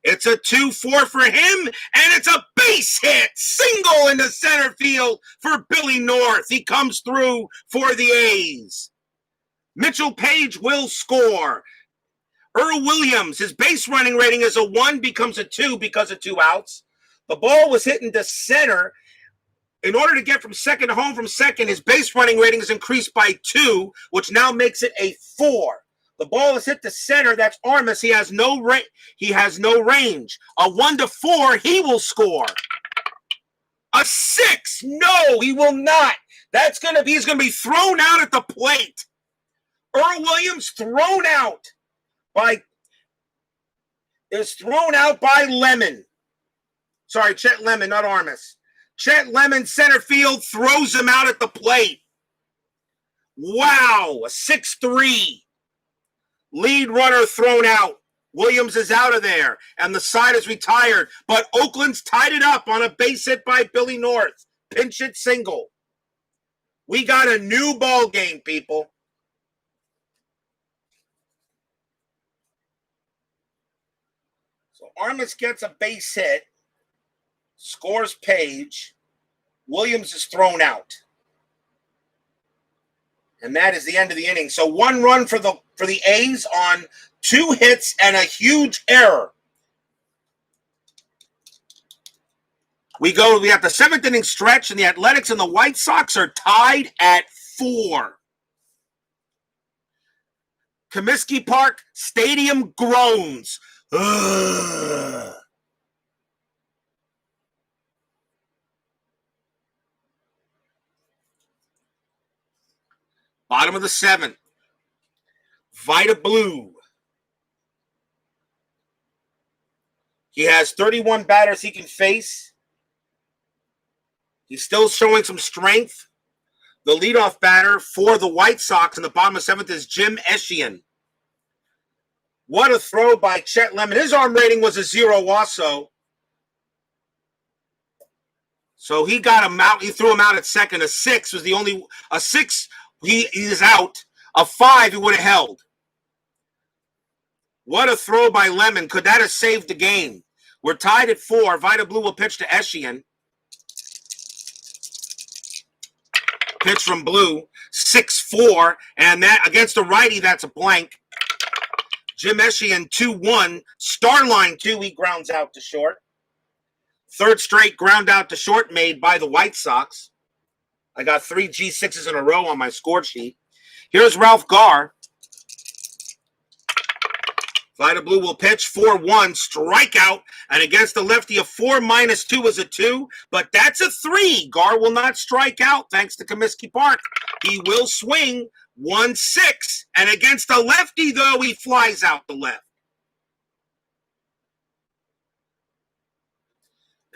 It's a 2-4 for him, and it's a base hit. Single into center field for Billy North. He comes through for the A's. Mitchell Page will score. Earl Williams, his base running rating is a 1, becomes a 2 because of 2 outs. The ball was hit into center. In order to get from second to home from second, his base running rating is increased by 2, which now makes it a 4. The ball is hit to center. That's Armas. He has no range. A 1-4, he will score. A 6, no, he will not. He's going to be thrown out at the plate. Earl Williams thrown out. is thrown out by Lemon. Sorry, Chet Lemon, not Armas. Chet Lemon, center field, throws him out at the plate. Wow, a 6-3. Lead runner thrown out. Williams is out of there, and the side is retired. But Oakland's tied it up on a base hit by Billy North. Pinch hit single. We got a new ball game, people. So Armas gets a base hit, scores Page. Williams is thrown out. And that is the end of the inning. So 1 run for the A's on 2 hits and a huge error. We have the 7th inning stretch, and the Athletics and the White Sox are tied at 4. Comiskey Park Stadium groans. Ugh. Bottom of the 7th. Vida Blue. He has 31 batters he can face. He's still showing some strength. The leadoff batter for the White Sox in the bottom of 7th is Jim Eschian. What a throw by Chet Lemon. His arm rating was a 0 also. So he got him out. He threw him out at second. A 6 was the only... A 6, he is out. A 5, he would have held. What a throw by Lemon. Could that have saved the game? We're tied at 4. Vida Blue will pitch to Eschian. Pitch from Blue. 6-4. And that against a righty, that's a blank. Jim Eschian 2-1. Starline 2. He grounds out to short. 3rd straight ground out to short made by the White Sox. I got 3 G6s in a row on my score sheet. Here's Ralph Garr. Vida Blue will pitch 4-1, strikeout, and against the lefty, a 4 - 2 is a 2, but that's a 3. Garr will not strike out thanks to Comiskey Park. He will swing 1-6, and against the lefty, though, he flies out the left.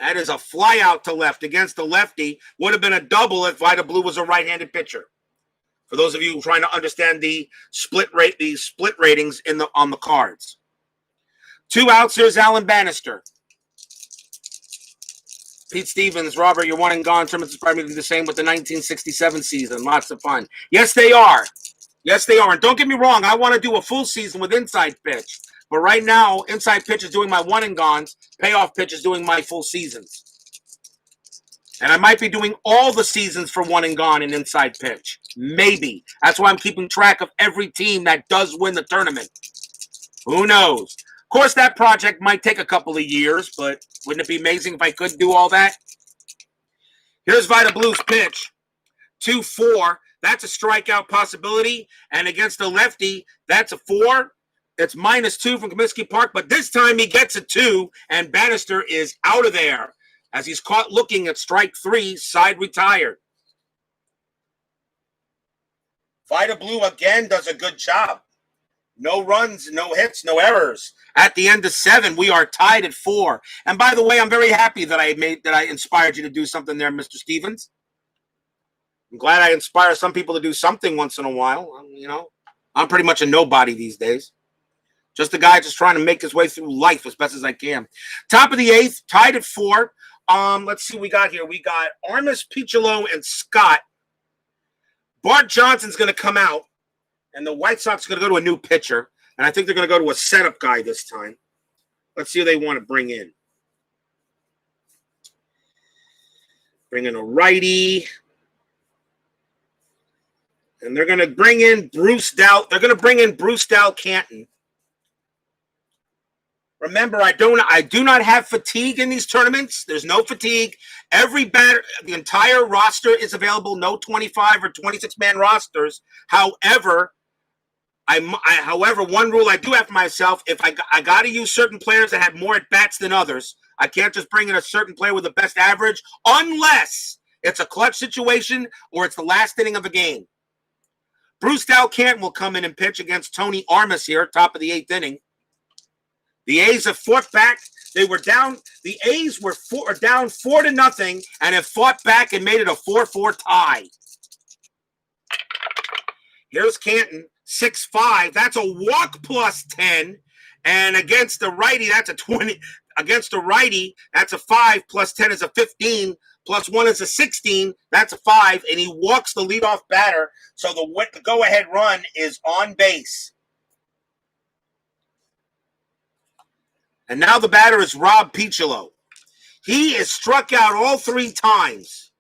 That is a fly out to left against the lefty. Would have been a double if Vida Blue was a right-handed pitcher. For those of you trying to understand the split ratings on the cards. 2 outs. Here's Alan Bannister. Pete Stevens, Robert, your 1 and gone tournaments is probably the same with the 1967 season. Lots of fun. Yes, they are. Yes, they are. And don't get me wrong, I want to do a full season with Inside Pitch. But right now, Inside Pitch is doing my 1 and gones. Payoff Pitch is doing my full seasons. And I might be doing all the seasons for 1 and gone in Inside Pitch. Maybe. That's why I'm keeping track of every team that does win the tournament. Who knows? Of course, that project might take a couple of years, but wouldn't it be amazing if I could do all that? Here's Vida Blue's pitch. 2-4. That's a strikeout possibility. And against the lefty, that's a 4. It's -2 from Comiskey Park, but this time he gets a 2, and Bannister is out of there. As he's caught looking at strike 3, side retired. Vida Blue again does a good job. No runs, no hits, no errors. At the end of 7, we are tied at 4. And by the way, I'm very happy that I inspired you to do something there, Mr. Stevens. I'm glad I inspire some people to do something once in a while. You know, I'm pretty much a nobody these days. Just a guy just trying to make his way through life as best as I can. Top of the 8th, tied at 4. Let's see what we got here. We got Armas, Piccolo, and Scott. Bart Johnson's going to come out, and the White Sox are going to go to a new pitcher, and I think they're going to go to a setup guy this time. Let's see who they want to bring in. Bring in a righty. And they're going to bring in Bruce Dow. They're going to bring in Bruce Dow Canton. Remember, I do not have fatigue in these tournaments. There's no fatigue. Every batter, the entire roster is available. No 25 or 26-man rosters. However, one rule I do have for myself: if I got to use certain players that have more at bats than others, I can't just bring in a certain player with the best average unless it's a clutch situation or it's the last inning of a game. Bruce Canton will come in and pitch against Tony Armas here, top of the 8th inning. The A's have fought back. They were down. The A's were down 4-0 and have fought back and made it a 4-4 tie. Here's Canton, 6'5". That's a walk plus 10. And against the righty, that's a 20. Against the righty, that's a 5 plus 10 is a 15. Plus 1 is a 16. That's a 5. And he walks the leadoff batter. So the go-ahead run is on base. And now the batter is Rob Piccolo. He is struck out all 3 times.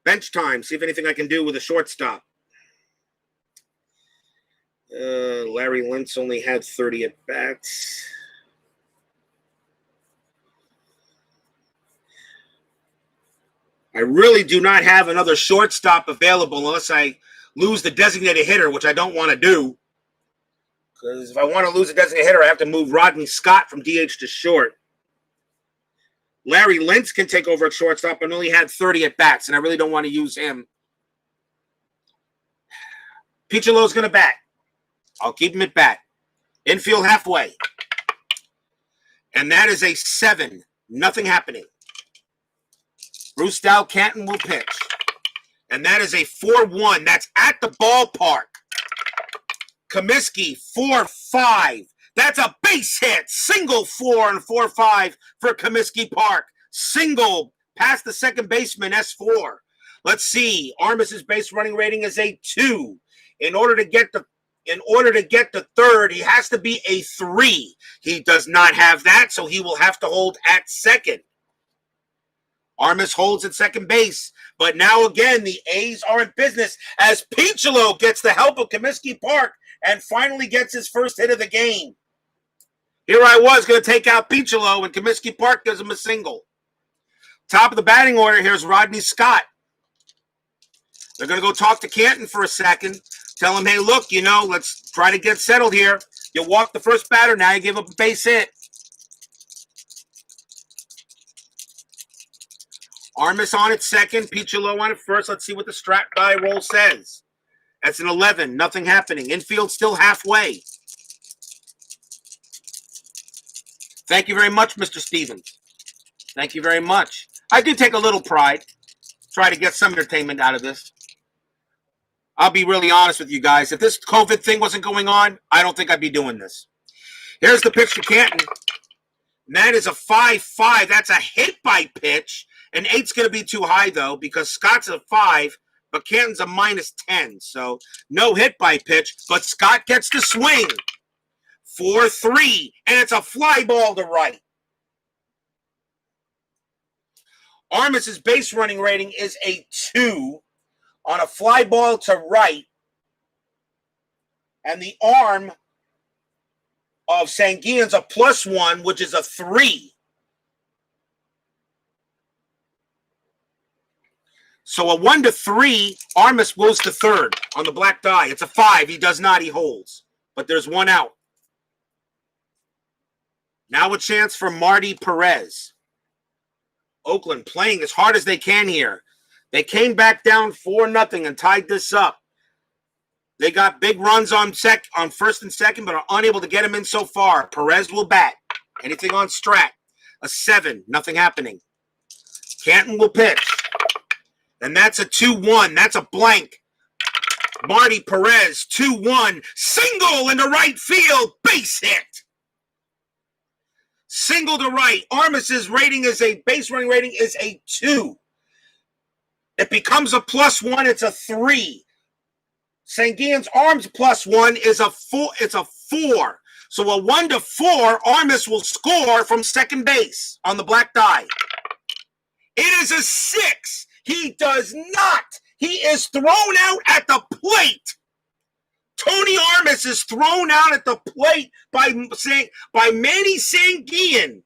Bench time. See if anything I can do with a shortstop. Larry Lentz only had 30 at-bats. I really do not have another shortstop available unless I lose the designated hitter, which I don't want to do. Because if I want to lose a designated hitter, I have to move Rodney Scott from DH to short. Larry Lentz can take over at shortstop and only had 30 at-bats, and I really don't want to use him. Piccolo's going to bat. I'll keep him at bat. Infield halfway. And that is a 7. Nothing happening. Bruce Canton will pitch. And that is a 4-1. That's at the ballpark. Comiskey, 4-5. That's a base hit. Single 4 and 4-5 for Comiskey Park. Single past the second baseman, S4. Let's see. Armas's base running rating is a 2. In order to get the third, he has to be a 3. He does not have that, so he will have to hold at second. Armas holds at second base. But now again, the A's are in business as Piccolo gets the help of Comiskey Park and finally gets his first hit of the game. Here I was going to take out Piccolo, and Comiskey Park gives him a single. Top of the batting order, here's Rodney Scott. They're going to go talk to Canton for a second. Tell him, hey, look, let's try to get settled here. You walked the first batter, now you give up a base hit. Armas on at second, Piccolo on at first. Let's see what the strat die roll says. That's an 11, nothing happening. Infield still halfway. Thank you very much, Mr. Stevens. Thank you very much. I do take a little pride. Try to get some entertainment out of this. I'll be really honest with you guys. If this COVID thing wasn't going on, I don't think I'd be doing this. Here's the pitch to Canton. And that is a 5-5. That's a hit by pitch. An 8's going to be too high, though, because Scott's a 5, but Canton's a -10. So no hit by pitch, but Scott gets the swing. 4-3, and it's a fly ball to right. Armas's base running rating is a 2 on a fly ball to right. And the arm of Sanguin's a +1, which is a 3. So a 1-3, Armas goes to third on the black die. It's a 5. He does not. He holds. But there's one out. Now a chance for Marty Perez. Oakland playing as hard as they can here. They came back down 4-0 and tied this up. They got big runs on first and second, but are unable to get him in so far. Perez will bat. Anything on strat. A 7. Nothing happening. Canton will pitch. And that's a 2-1. That's a blank. Marty Perez, 2-1. Single into right field. Base hit. Single to right. Armas's base running rating is a 2. It becomes a +1. It's a 3. Sanguin's arms +1 is a 4. It's a 4. So a 1-4, Armas will score from second base on the black die. It is a 6. He does not. He is thrown out at the plate. Tony Armas is thrown out at the plate by Manny Sanguin.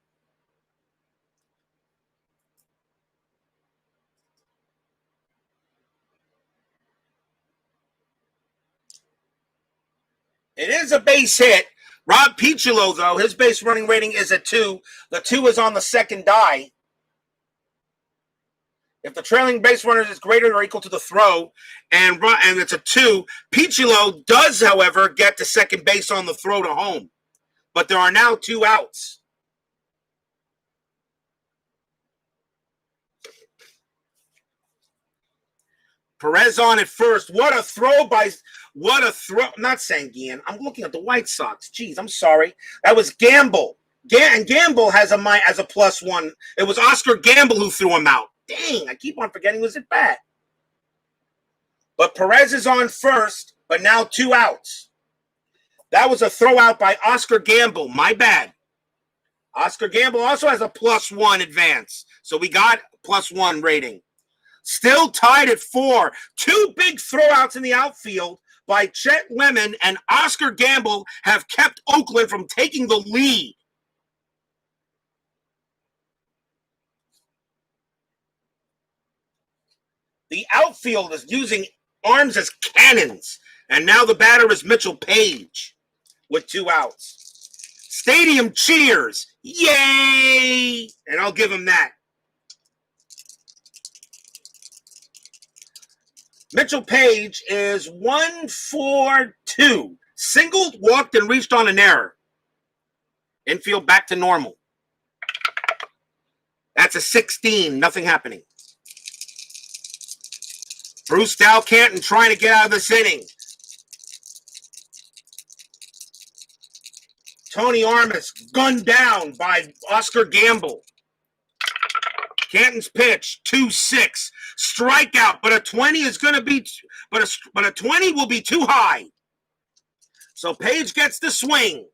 It is a base hit. Rob Piccolo, though, his base running rating is a 2. The 2 is on the second die. If the trailing base runner is greater or equal to the throw and it's a 2, Piccolo does, however, get to second base on the throw to home. But there are now 2 outs. Perez on at first. What a throw. Not Sanguian. I'm looking at the White Sox. Jeez, I'm sorry. That was Gamble. And Gamble has a +1. It was Oscar Gamble who threw him out. Dang, I keep on forgetting it was at bat. But Perez is on first, but now 2 outs. That was a throw out by Oscar Gamble. My bad. Oscar Gamble also has a +1 advance. So we got +1 rating. Still tied at 4. 2 big throwouts in the outfield by Chet Lemon and Oscar Gamble have kept Oakland from taking the lead. The outfield is using arms as cannons. And now the batter is Mitchell Page with 2 outs. Stadium cheers. Yay! And I'll give him that. Mitchell Page is 1 for 2. Singled, walked, and reached on an error. Infield back to normal. That's a 16. Nothing happening. Bruce Dalcanton trying to get out of this inning. Tony Armas gunned down by Oscar Gamble. Canton's pitch, 2-6. Strikeout, but a 20 is going to be, but a 20 will be too high. So Page gets the swing.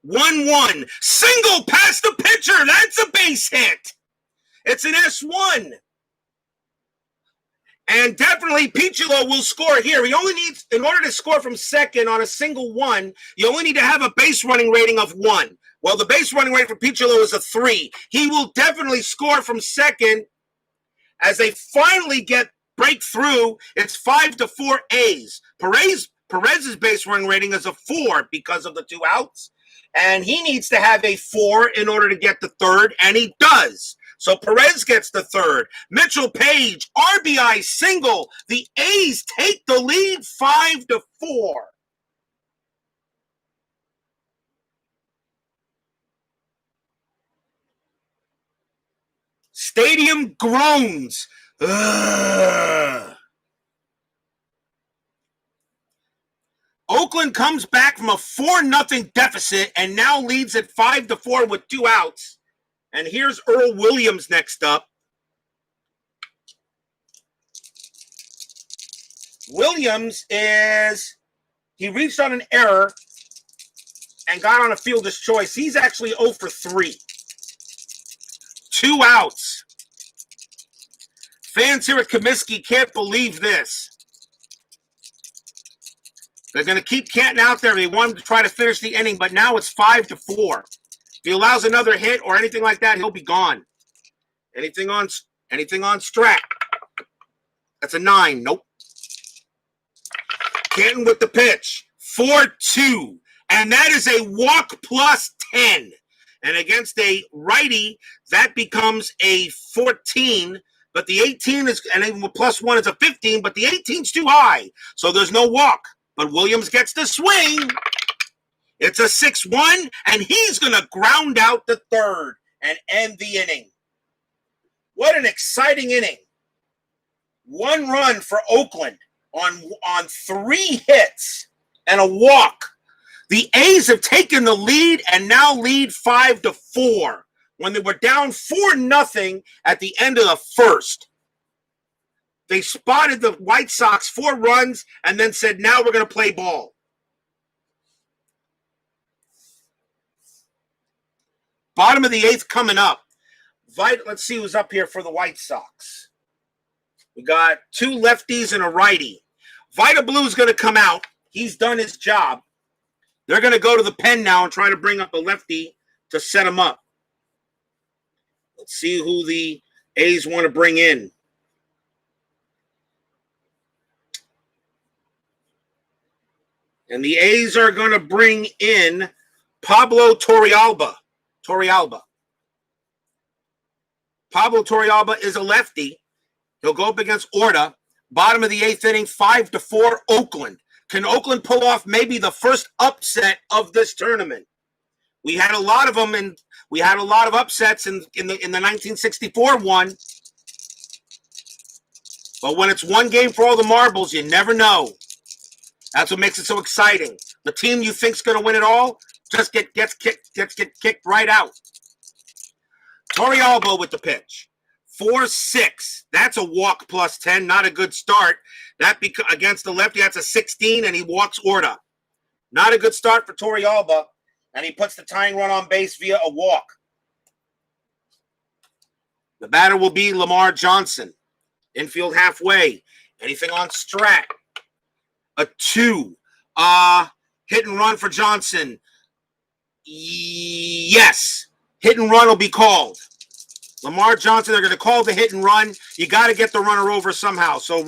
1-1. Single past the pitcher. That's a base hit. It's an S1. And definitely Piccolo will score here. He only needs, in order to score from second on a single 1, you only need to have a base running rating of 1. Well, the base running rate for Piccolo is a 3. He will definitely score from second as they finally break through. It's 5-4 A's. Perez's base running rating is a 4 because of the 2 outs. And he needs to have a 4 in order to get the third, and he does. So Perez gets the third. Mitchell Page, RBI single. The A's take the lead 5-4. Stadium groans. Ugh. Oakland comes back from a 4-0 deficit and now leads at 5-4 with 2 outs. And here's Earl Williams next up. Williams he reached on an error and got on a fielder's choice. He's actually 0 for 3. 2 outs. Fans here at Comiskey can't believe this. They're going to keep Canton out there. They want him to try to finish the inning, but now it's 5-4. If he allows another hit or anything like that, he'll be gone. Anything on Strat? That's a 9. Nope. Canton with the pitch. 4-2. And that is a walk plus 10. And against a righty, that becomes a 14. But the 18 is, and even with +1 is a 15, but the 18's too high. So there's no walk. But Williams gets the swing. It's a 6-1, and he's going to ground out the third and end the inning. What an exciting inning. 1 run for Oakland on 3 hits and a walk. The A's have taken the lead and now lead 5-4 when they were down 4-0 at the end of the first. They spotted the White Sox 4 runs and then said, now we're going to play ball. Bottom of the 8th coming up. Let's see who's up here for the White Sox. We got 2 lefties and a righty. Vida Blue's going to come out. He's done his job. They're going to go to the pen now and try to bring up a lefty to set him up. Let's see who the A's want to bring in. And the A's are going to bring in Pablo Torrealba. Pablo Torrealba is a lefty. He'll go up against Orta. Bottom of the 8th inning, 5-4 Oakland. Can Oakland pull off maybe the first upset of this tournament? We had a lot of them, and we had a lot of upsets in the 1964 one. But when it's one game for all the marbles, you never know. That's what makes it so exciting. The team you think's going to win it all just gets kicked right out. Torrealba with the pitch. 4-6. That's a walk plus 10. Not a good start. That against the lefty, that's a 16, and he walks Orta. Not a good start for Torrealba, and he puts the tying run on base via a walk. The batter will be Lamar Johnson. Infield halfway. Anything on Strat? A 2. Hit and run for Johnson. Yes. Hit and run will be called. Lamar Johnson, they're going to call the hit and run. You got to get the runner over somehow. So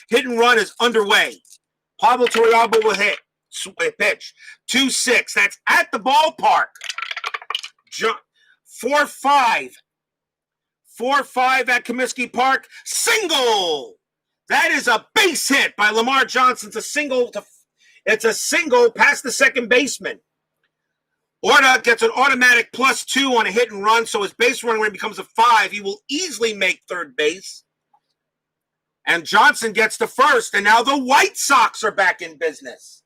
hit and run is underway. Pablo Torrealba will hit. Pitch. 2-6. That's at the ballpark. 4-5. 4-5 at Comiskey Park. Single. That is a base hit by Lamar Johnson. It's a single past the second baseman. Orta gets an automatic +2 on a hit and run, so his base running rate becomes a 5. He will easily make third base. And Johnson gets to first, and now the White Sox are back in business.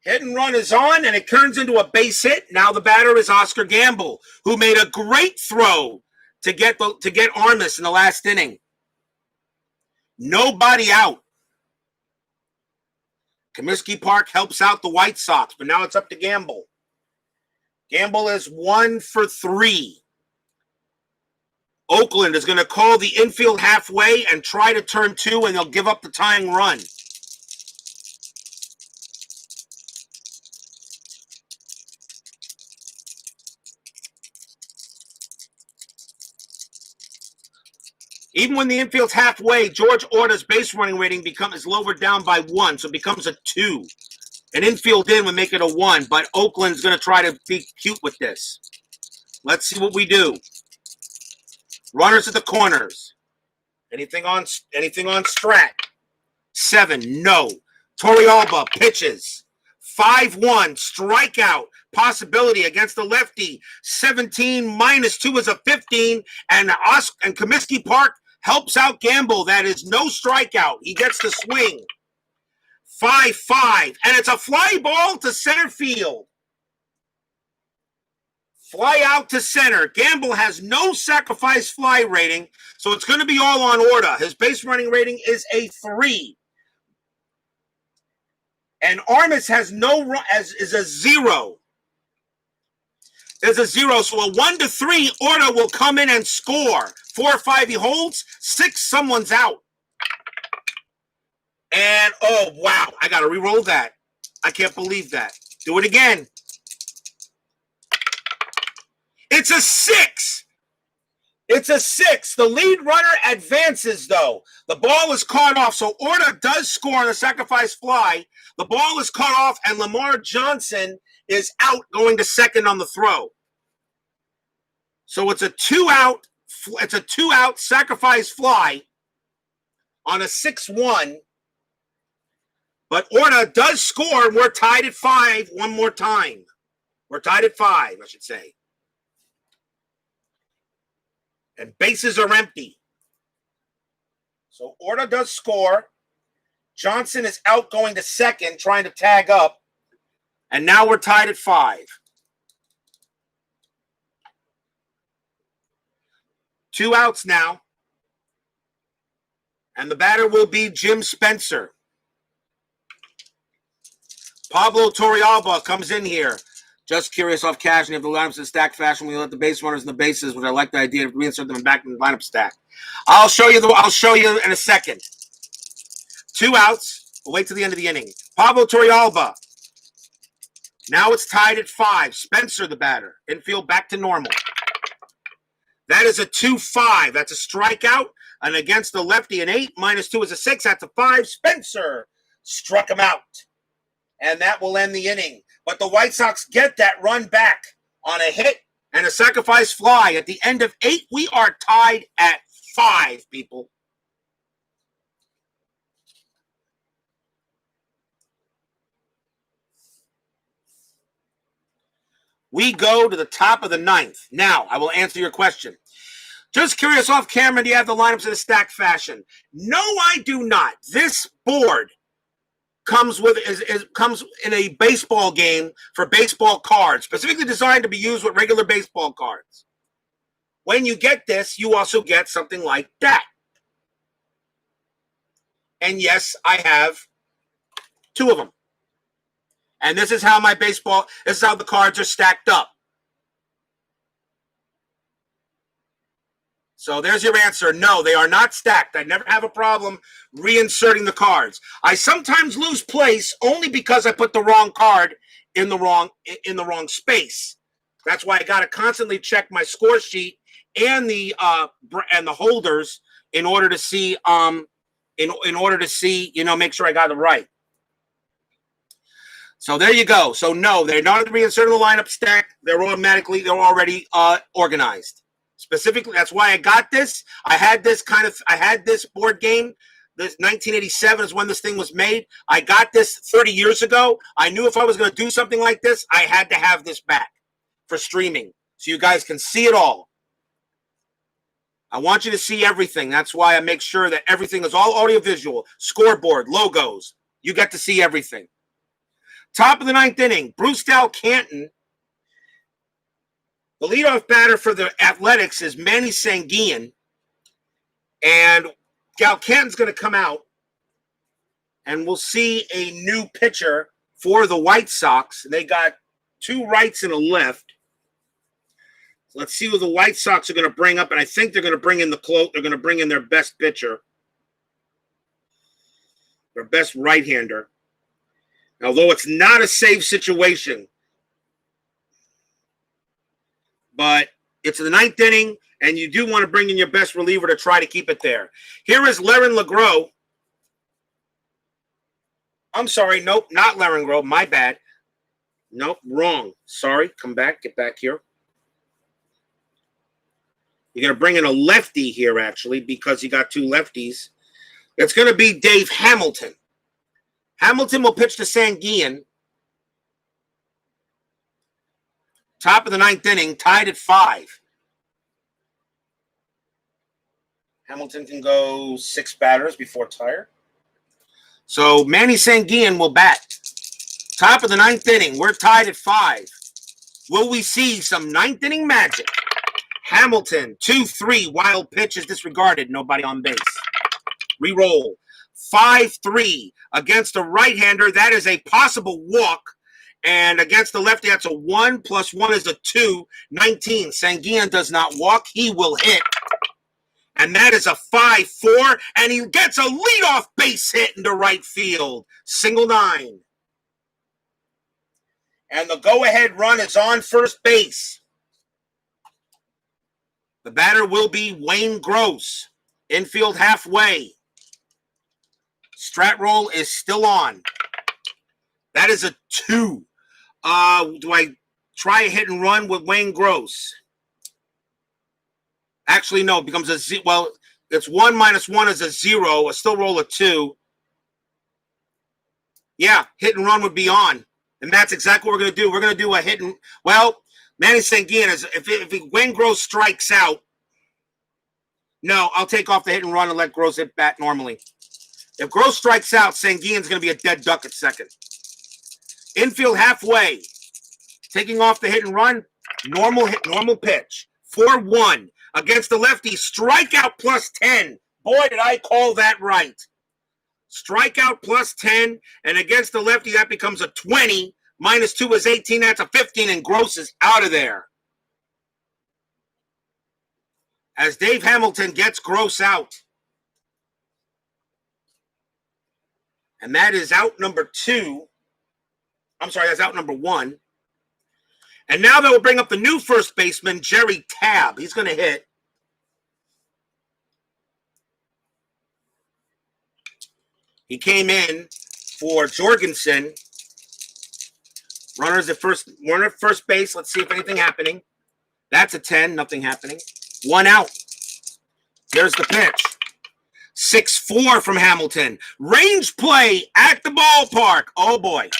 Hit and run is on, and it turns into a base hit. Now the batter is Oscar Gamble, who made a great throw to get Armas in the last inning. Nobody out. Comiskey Park helps out the White Sox, but now it's up to Gamble. Gamble is 1 for 3. Oakland is going to call the infield halfway and try to turn 2, and they'll give up the tying run. Even when the infield's halfway, George Orta's base running rating is lowered down by 1, so it becomes a 2. An infield in would make it a 1, but Oakland's going to try to be cute with this. Let's see what we do. Runners at the corners. Anything on Strat? 7, no. Torrealba pitches. 5-1, strikeout. Possibility against the lefty. 17 -2 is a 15, and Comiskey Park helps out Gamble. That is no strikeout. He gets the swing. 5-5, and it's a fly ball to center field. Fly out to center. Gamble has no sacrifice fly rating, so it's going to be all on Orta. His base running rating is a 3. And Armas has is a 0. There's a 0, so a 1-3, Orta will come in and score. 4-5, he holds. 6, someone's out. And, oh, wow, I got to re-roll that. I can't believe that. Do it again. It's a 6. It's a 6. The lead runner advances, though. The ball is caught off, so Orta does score on a sacrifice fly. The ball is caught off, and Lamar Johnson is out going to second on the throw. So it's a 2-out. It's a 2-out sacrifice fly on a 6-1. But Orta does score, and we're tied at 5 one more time. We're tied at 5, I should say. And bases are empty. So Orta does score. Johnson is out going to second, trying to tag up. And now we're tied at 5. 2 outs now. And the batter will be Jim Spencer. Pablo Torrealba comes in here. Just curious off cash, and you have the lineups in stack fashion. We let the base runners in the bases, which I like the idea of reinsert them back in the lineup stack. I'll show you in a second. 2 outs. We'll wait till the end of the inning. Pablo Torrealba. Now it's tied at 5. Spencer, the batter. Infield back to normal. That is a 2-5. That's a strikeout. And against the lefty, an 8 -2 is a 6. That's a 5. Spencer struck him out. And that will end the inning. But the White Sox get that run back on a hit and a sacrifice fly. At the end of 8, we are tied at 5, people. We go to the top of the 9th. Now, I will answer your question. Just curious, off camera, do you have the lineups in a stacked fashion? No, I do not. This board comes in a baseball game for baseball cards, specifically designed to be used with regular baseball cards. When you get this, you also get something like that. And yes, I have 2 of them. And this is how this is how the cards are stacked up. So there's your answer. No, they are not stacked. I never have a problem reinserting the cards. I sometimes lose place only because I put the wrong card in the wrong space. That's why I got to constantly check my score sheet and the holders in order to see in order to see, make sure I got it right. So there you go. So no, they're not reinserting the lineup stack. They're already organized. Specifically, that's why I got this. I had this board game. This 1987 is when this thing was made. I got this 30 years ago. I knew if I was going to do something like this, I had to have this back for streaming so you guys can see it all. I want you to see everything. That's why I make sure that everything is all audiovisual, scoreboard, logos. You get to see everything. Top of the 9th inning, Bruce Canton. The leadoff batter for the Athletics is Manny Sanguillen. And Canton's going to come out. And we'll see a new pitcher for the White Sox. They got 2 rights and a left. So let's see who the White Sox are going to bring up. And I think they're going to bring in they're going to bring in their best pitcher. Their best right-hander. Although it's not a safe situation. But it's the 9th inning, and you do want to bring in your best reliever to try to keep it there. Here is Laren LeGros. I'm sorry. Nope, not Laren LeGros. My bad. Nope, wrong. Sorry. Come back. Get back here. You're going to bring in a lefty here, actually, because you got 2 lefties. It's going to be Dave Hamilton. Hamilton will pitch to Sanguillen. Top of the 9th inning, tied at 5. Hamilton can go 6 batters before tired. So Manny Sanguillen will bat. Top of the 9th inning, we're tied at 5. Will we see some 9th inning magic? Hamilton, 2-3, wild pitch is disregarded, nobody on base. Reroll. 5-3 against a right-hander. That is a possible walk. And against the lefty, that's a 1 + 1 is a 2. 19. Sanguillen does not walk. He will hit. And that is a 5-4. And he gets a leadoff base hit into right field. Single 9. And the go-ahead run is on first base. The batter will be Wayne Gross. Infield halfway. Strat roll is still on. That is a 2. Do I try a hit and run with Wayne Gross? Actually, no. It becomes a 0. Well, it's 1 - 1 is a 0. I still roll a 2. Yeah, hit and run would be on. And that's exactly what we're going to do. We're going to do a hit and... Well, Manny Sanguillen, if Wayne Gross strikes out... No, I'll take off the hit and run and let Gross hit bat normally. If Gross strikes out, Sanguillen's going to be a dead duck at second. Infield halfway. Taking off the hit and run. Normal pitch. 4-1 against the lefty. Strikeout +10. Boy, did I call that right. Strikeout +10. And against the lefty, that becomes a 20. -2 is 18. That's a 15. And Gross is out of there. As Dave Hamilton gets Gross out. And that is out number 2. I'm sorry, that's out number 1. And now that will bring up the new first baseman, Jerry Tabb. He's going to hit. He came in for Jorgensen. Runner at first base. Let's see if anything happening. That's a 10. Nothing happening. 1 out. There's the pitch. 6-4 from Hamilton. Range play at the ballpark. Oh, boy.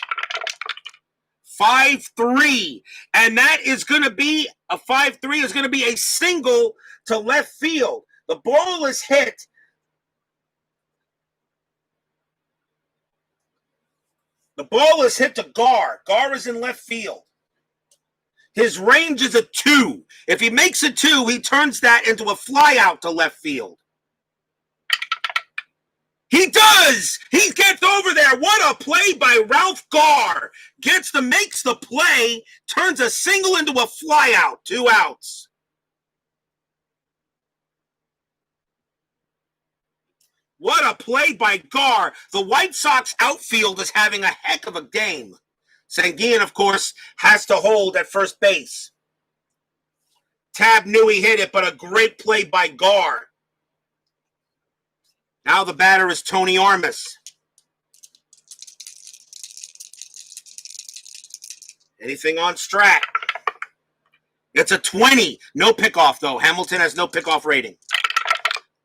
5-3. And that is going to be a 5-3 is going to be a single to left field. The ball is hit. The ball is hit to Gar. Gar is in left field. His range is a 2. If he makes a 2, he turns that into a fly out to left field. He does! He gets over there. What a play by Ralph Gar. Makes the play, turns a single into a fly out. 2 outs. What a play by Gar. The White Sox outfield is having a heck of a game. Sanguian, of course, has to hold at first base. Tab knew he hit it, but a great play by Gar. Now the batter is Tony Armas. Anything on Strat? It's a 20. No pickoff, though. Hamilton has no pickoff rating.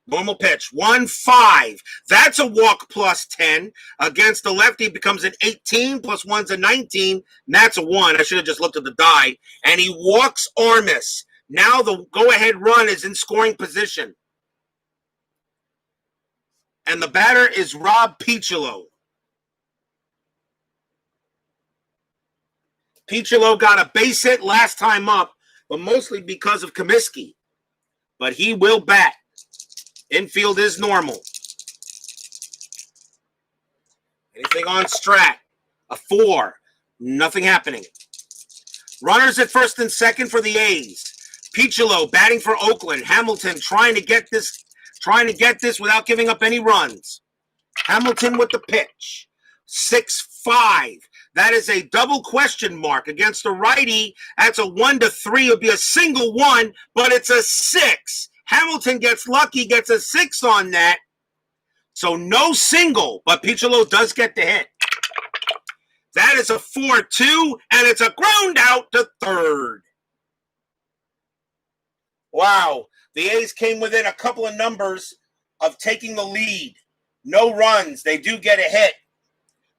Normal pitch. 1-5. That's a walk plus 10. Against the lefty becomes an 18 plus 1's a 19. And that's a 1. I should have just looked at the die. And he walks Armas. Now the go-ahead run is in scoring position. And the batter is Rob Piccolo. Piccolo got a base hit last time up, but mostly because of Comiskey. But he will bat. Infield is normal. Anything on Strat? A 4. Nothing happening. Runners at first and second for the A's. Piccolo batting for Oakland. Hamilton trying to get this without giving up any runs. Hamilton with the pitch. 6-5. That is a double question mark against the righty. That's a 1-3. It would be a single 1, but it's a 6. Hamilton gets lucky, gets a 6 on that. So no single, but Piccolo does get the hit. That is a 4-2, and it's a ground out to third. Wow. The A's came within a couple of numbers of taking the lead. No runs. They do get a hit.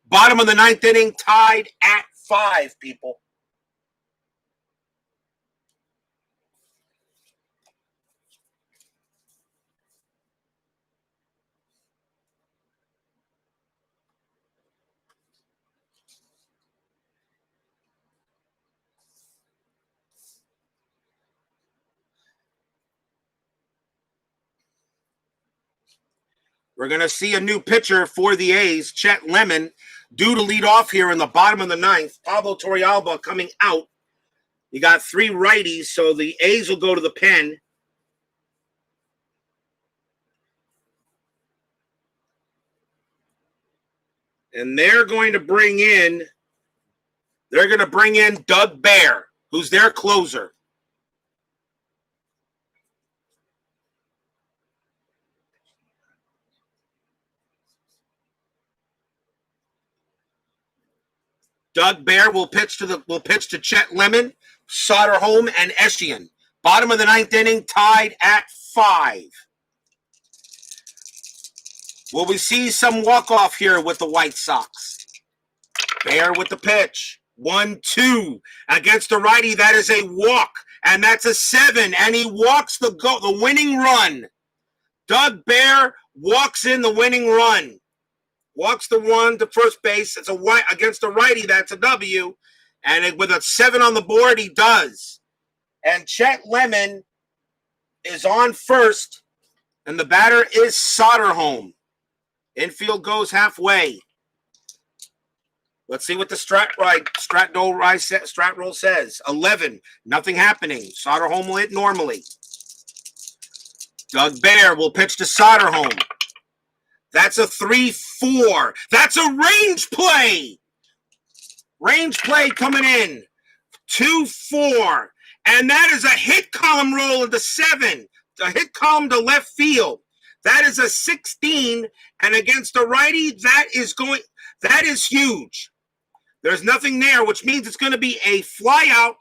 Bottom of the 9th inning, tied at 5, people. We're going to see a new pitcher for the A's, Chet Lemon, due to lead off here in the bottom of the 9th. Pablo Torrealba coming out. You got 3 righties, so the A's will go to the pen. And they're going to bring in Doug Bear, who's their closer. Doug Bear will pitch to Chet Lemon, Soderholm, and Eschian. Bottom of the 9th inning, tied at 5. Will we see some walk-off here with the White Sox? Bear with the pitch. 1-2 against the righty. That is a walk, and that's a 7. And he walks the winning run. Doug Bear walks in the winning run. Walks the run to first base. It's a white against the righty. That's a W. And with a 7 on the board, he does. And Chet Lemon is on first, and the batter is Soderholm. Infield goes halfway. Let's see what the strat roll says. 11. Nothing happening. Soderholm will hit normally. Doug Bear will pitch to Soderholm. That's a 3-4. That's a range play. Range play coming in. 2-4. And that is a hit column roll into 7. A hit column to left field. That is a 16. And against the righty, that is huge. There's nothing there, which means it's going to be a fly out.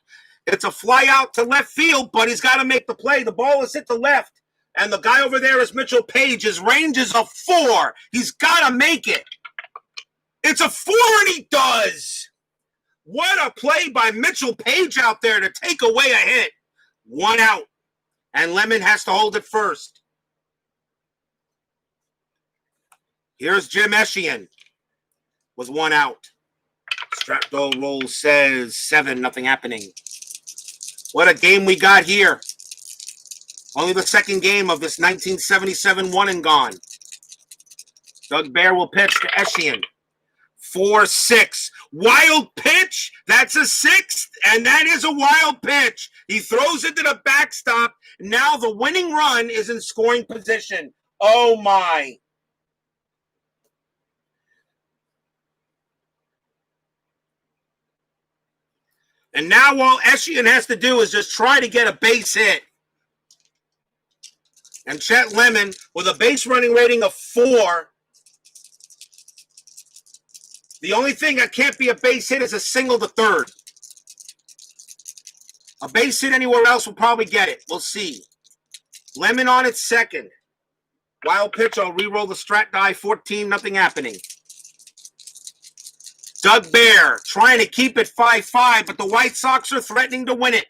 It's a fly out to left field, but he's got to make the play. The ball is hit to left, and the guy over there is Mitchell Page. His range is a 4. He's got to make it. It's a 4, and he does. What a play by Mitchell Page out there to take away a hit. 1 out, and Lemon has to hold it first. Here's Jim Eschian. Was 1 out. Strapdo roll says 7, nothing happening. What a game we got here. Only the second game of this 1977 one and gone. Doug Bear will pitch to Eschian. 4-6. Wild pitch. That's a 6th, and that is a wild pitch. He throws it to the backstop. Now the winning run is in scoring position. Oh, my. And now all Eschian has to do is just try to get a base hit. And Chet Lemon, with a base running rating of 4, the only thing that can't be a base hit is a single to third. A base hit anywhere else will probably get it. We'll see. Lemon on its second. Wild pitch, I'll re-roll the strat die. 14, nothing happening. Doug Bear trying to keep it 5-5, but the White Sox are threatening to win it.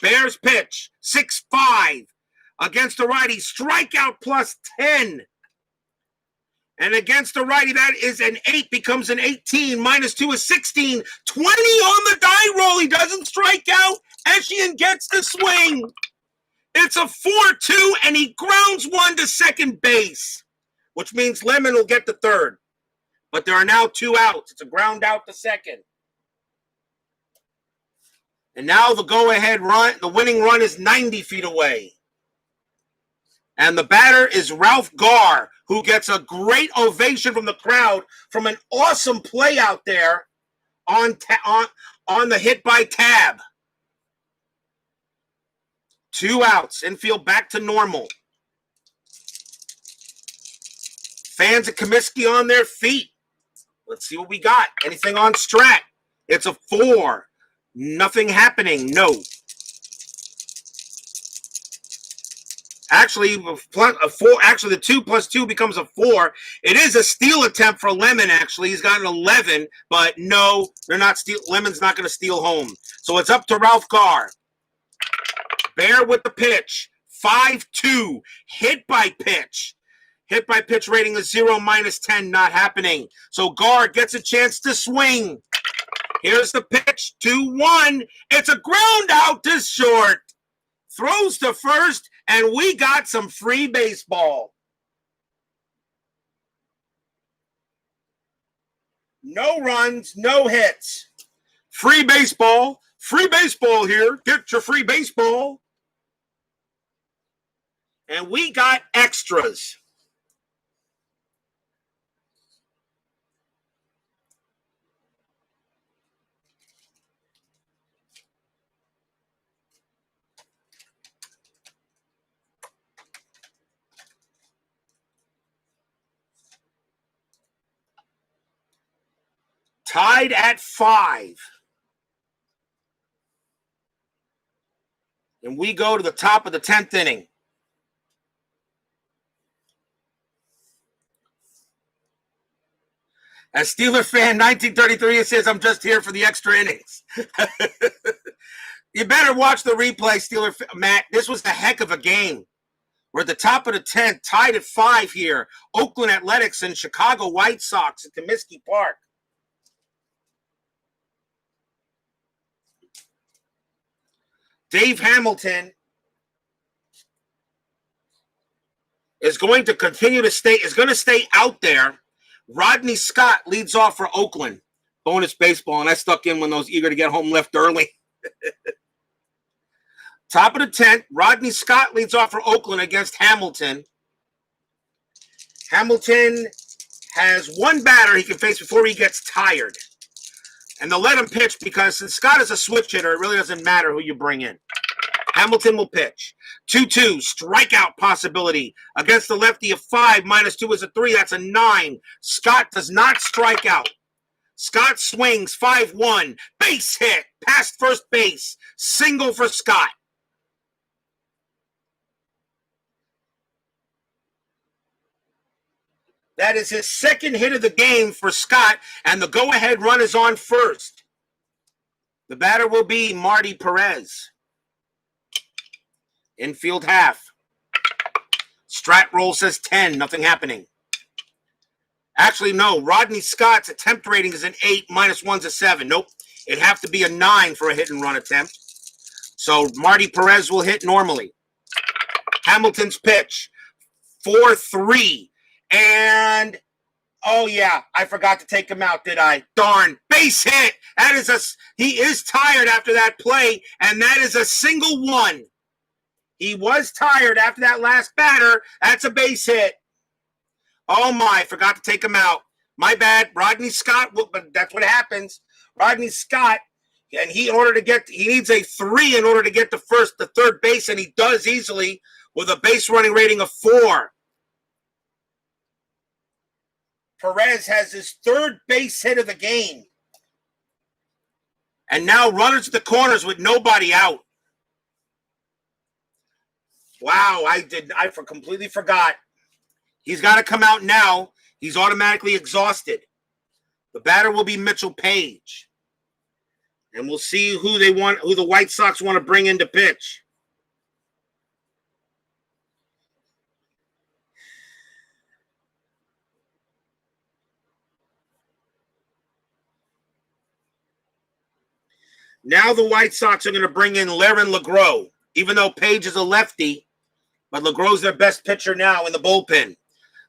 Bears pitch, 6-5 against the righty. Strikeout plus 10. And against the righty, that is an 8, becomes an 18. -2 is 16. 20 on the die roll. He doesn't strike out. Eschian gets the swing. It's a 4-2, and he grounds one to second base, which means Lemon will get the third. But there are now 2 outs. It's a ground out to second. And now the go-ahead run, the winning run is 90 feet away. And the batter is Ralph Garr, who gets a great ovation from the crowd from an awesome play out there on the hit by Tab. 2 outs. Infield back to normal. Fans at Comiskey on their feet. Let's see what we got. Anything on strat? It's a 4. Nothing happening. No. Actually, a 4. Actually, the 2 plus 2 becomes a 4. It is a steal attempt for Lemon. Actually, he's got an 11, but no, they're not steal. Lemon's not going to steal home. So it's up to Ralph Garr. Bear with the pitch. 5-2. Hit by pitch. Hit by pitch rating is 0 -10, not happening. So Garr gets a chance to swing. Here's the pitch, 2-1. It's a ground out to short. Throws to first, and we got some free baseball. No runs, no hits. Free baseball. Free baseball here. Get your free baseball. And we got extras. Tied at 5. And we go to the top of the 10th inning. As Steeler fan 1933, it says, I'm just here for the extra innings. You better watch the replay, Steeler Matt. This was a heck of a game. We're at the top of the 10th, tied at 5 here. Oakland Athletics and Chicago White Sox at Comiskey Park. Dave Hamilton is going to continue to stay out there. Rodney Scott leads off for Oakland. Bonus baseball, and I stuck in when those eager to get home left early. Top of the 10th, Rodney Scott leads off for Oakland against Hamilton. Hamilton has one batter he can face before he gets tired. And they'll let him pitch because since Scott is a switch hitter, it really doesn't matter who you bring in. Hamilton will pitch. 2-2, strikeout possibility. Against the lefty of 5, -2 is a 3. That's a 9. Scott does not strike out. Scott swings, 5-1. Base hit, past first base. Single for Scott. That is his second hit of the game for Scott, and the go-ahead run is on first. The batter will be Marty Perez. Infield half. Strat roll says 10, nothing happening. Actually, no. Rodney Scott's attempt rating is an 8, -1's a 7. Nope. It'd have to be a 9 for a hit and run attempt. So Marty Perez will hit normally. Hamilton's pitch. 4-3. And, oh yeah, I forgot to take him out, did I? Darn. Base hit. That is he is tired after that play, and that is a single one. He was tired after that last batter. That's a base hit. Oh my, forgot to take him out. My bad. Rodney Scott, but that's what happens. Rodney Scott, and he needs a 3 in order to get the third base, and he does easily with a base running rating of 4. Perez has his third base hit of the game. And now runners at the corners with nobody out. Wow, I completely forgot. He's got to come out now. He's automatically exhausted. The batter will be Mitchell Page. And we'll see who the White Sox want to bring in to pitch. Now the White Sox are going to bring in Laren LeGros, even though Page is a lefty, but LeGros their best pitcher now in the bullpen.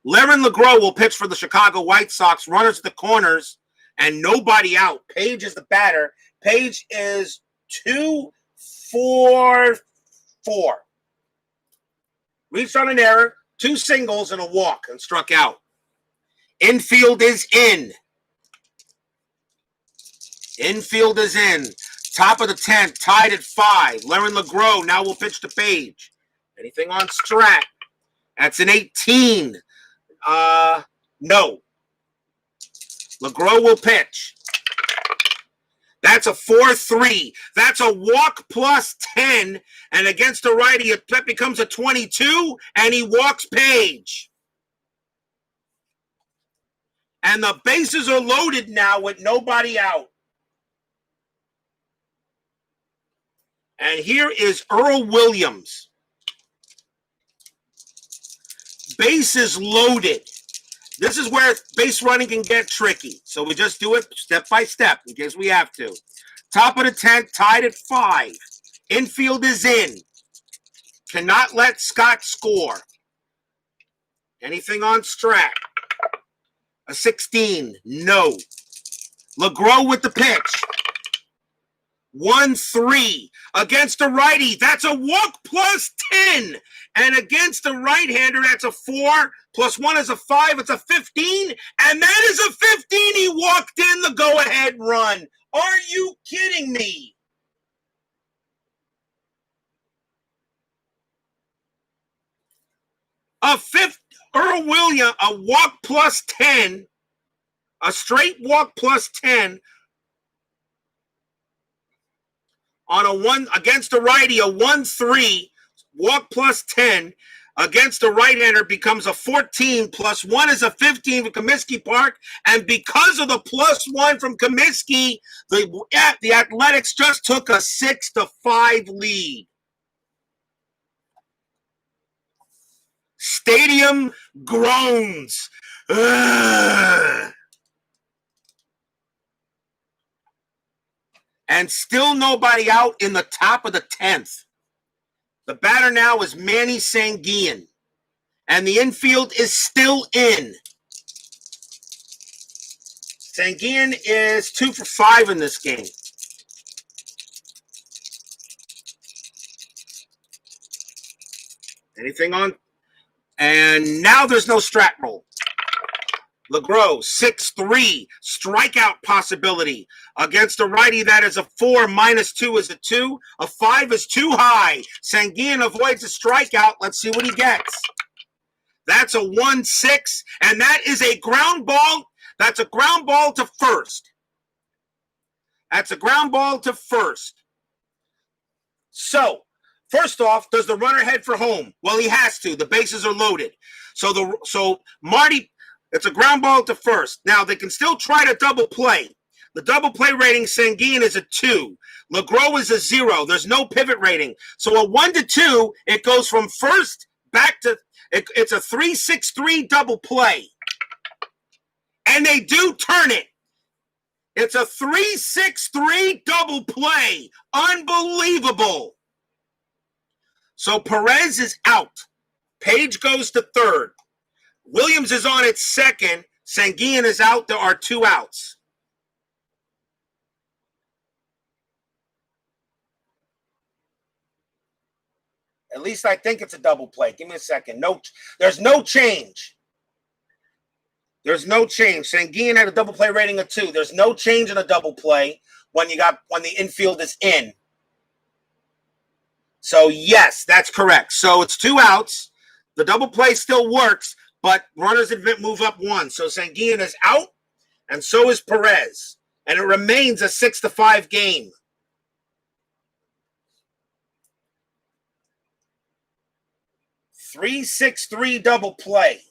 Laren LeGros will pitch for the Chicago White Sox, runners at the corners, and nobody out. Page is the batter. Page is 2-for-4. Reached on an error, 2 singles and a walk, and struck out. Infield is in. Infield is in. Top of the 10th, tied at 5. Laren LeGros now will pitch to Page. Anything on Strat? That's an 18. No. LeGros will pitch. That's a 4-3. That's a walk plus 10. And against the righty, that becomes a 22. And he walks Page. And the bases are loaded now with nobody out. And here is Earl Williams. Bases loaded. This is where base running can get tricky. So we just do it step by step in case we have to. Top of the 10th, tied at 5. Infield is in. Cannot let Scott score. Anything on Strat? A 16. No. LeGros with the pitch. 1-3 against a righty. That's a walk plus 10. And against a right-hander, that's a 4 plus 1 is a 5. It's a 15. And that is a 15. He walked in the go-ahead run. Are you kidding me? Earl Williams, a walk plus 10. A straight walk plus 10. On a 1 against a righty, a 1-3 walk plus 10 against a right-hander becomes a 14 plus 1 is a 15 for Comiskey Park, and because of the plus 1 from Comiskey, the Athletics just took a 6-5 lead. Stadium groans. Ugh. And still nobody out in the top of the 10th. The batter now is Manny Sanguillen. And the infield is still in. Sanguillen is 2 for 5 in this game. Anything on? And now there's no Strat roll. LeGros, 6-3, strikeout possibility. Against a righty, that is a 4, -2 is a 2. A 5 is too high. Sanguillen avoids a strikeout. Let's see what he gets. That's a 1-6, and that is a ground ball. That's a ground ball to first. That's a ground ball to first. So, first off, does the runner head for home? Well, he has to. The bases are loaded. So Marty, it's a ground ball to first. Now, they can still try to double play. The double play rating, Sanguine is a 2. LeGros is a 0. There's no pivot rating. So a 1 to 2, it goes from first back to, it's a 3-6-3 double play. And they do turn it. It's a 3-6-3 double play. Unbelievable. So Perez is out. Page goes to third. Williams is on at second. Sanguine is out. There are 2 outs. At least I think it's a double play. Give me a second. No, there's no change. There's no change. Sanguine had a double play rating of 2. There's no change in a double play when the infield is in. So yes, that's correct. So it's 2 outs. The double play still works, but runners move up 1. So Sanguine is out, and so is Perez. And it remains a 6-5 game. Three double play.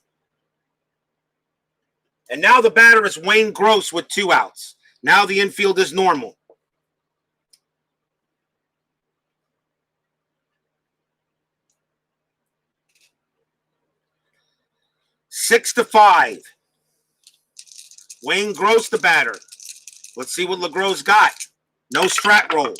And now the batter is Wayne Gross with 2 outs. Now the infield is normal. Six to 5. Wayne Gross the batter. Let's see what LeGros got. No strat roll.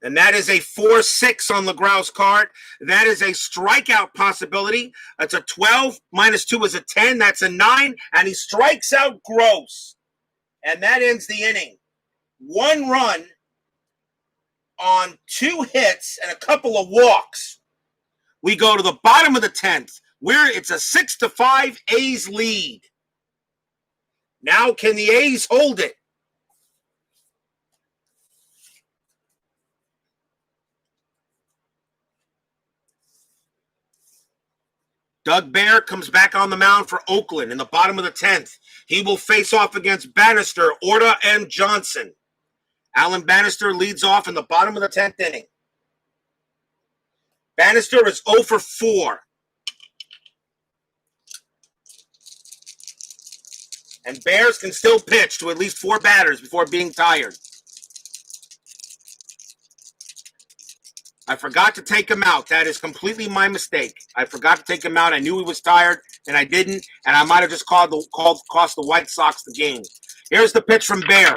And that is a 4-6 on LeGros' card. That is a strikeout possibility. That's a 12. -2 is a 10. That's a 9. And he strikes out Gross. And that ends the inning. 1 run on 2 hits and a couple of walks. We go to the bottom of the 10th, where it's a 6-5 A's lead. Now can the A's hold it? Doug Bear comes back on the mound for Oakland in the bottom of the 10th. He will face off against Bannister, Orta, and Johnson. Alan Bannister leads off in the bottom of the 10th inning. Bannister is 0 for 4. And Bears can still pitch to at least 4 batters before being tired. I forgot to take him out. That is completely my mistake. I forgot to take him out. I knew he was tired, and I didn't. And I might have just cost the White Sox the game. Here's the pitch from Bear.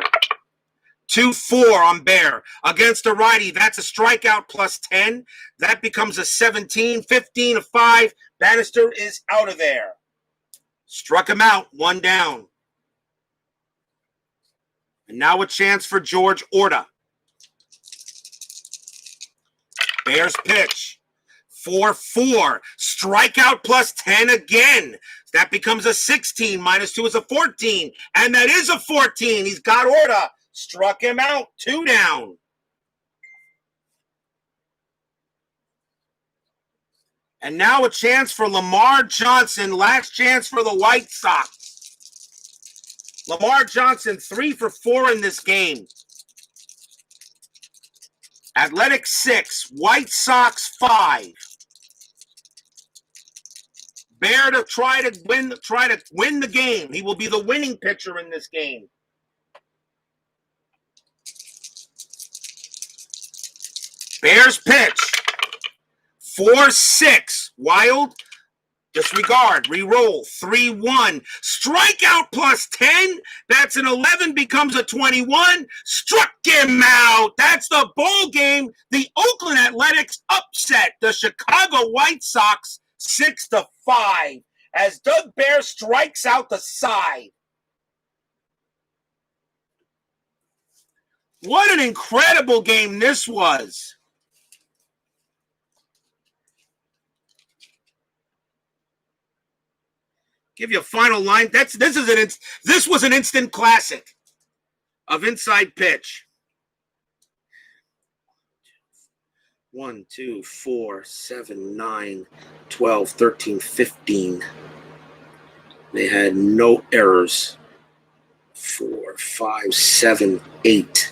2-4 on Bear. Against a righty, that's a strikeout +10. That becomes a 17. 15-5. Bannister is out of there. Struck him out. 1 down. And now a chance for George Orta. Bears pitch. 4-4. Strikeout +10 again. That becomes a 16. -2 is a 14. And that is a 14. He's got Orta. Struck him out. 2 down. And now a chance for Lamar Johnson. Last chance for the White Sox. Lamar Johnson 3 for 4 in this game. Athletics 6, White Sox 5. Bear to try to win the game. He will be the winning pitcher in this game. Bears pitch. 4-6. Wild. Disregard. Re-roll. 3-1. Strikeout +10. That's an 11. Becomes a 21. Struck him out. That's the ball game. The Oakland Athletics upset the Chicago White Sox 6-5 as Doug Bear strikes out the side. What an incredible game this was. Give you a final line. This was an instant classic of Inside Pitch. 1, 2, 4, 7, 9, 12, 13, 15. They had no errors. 4, 5, 7, 8.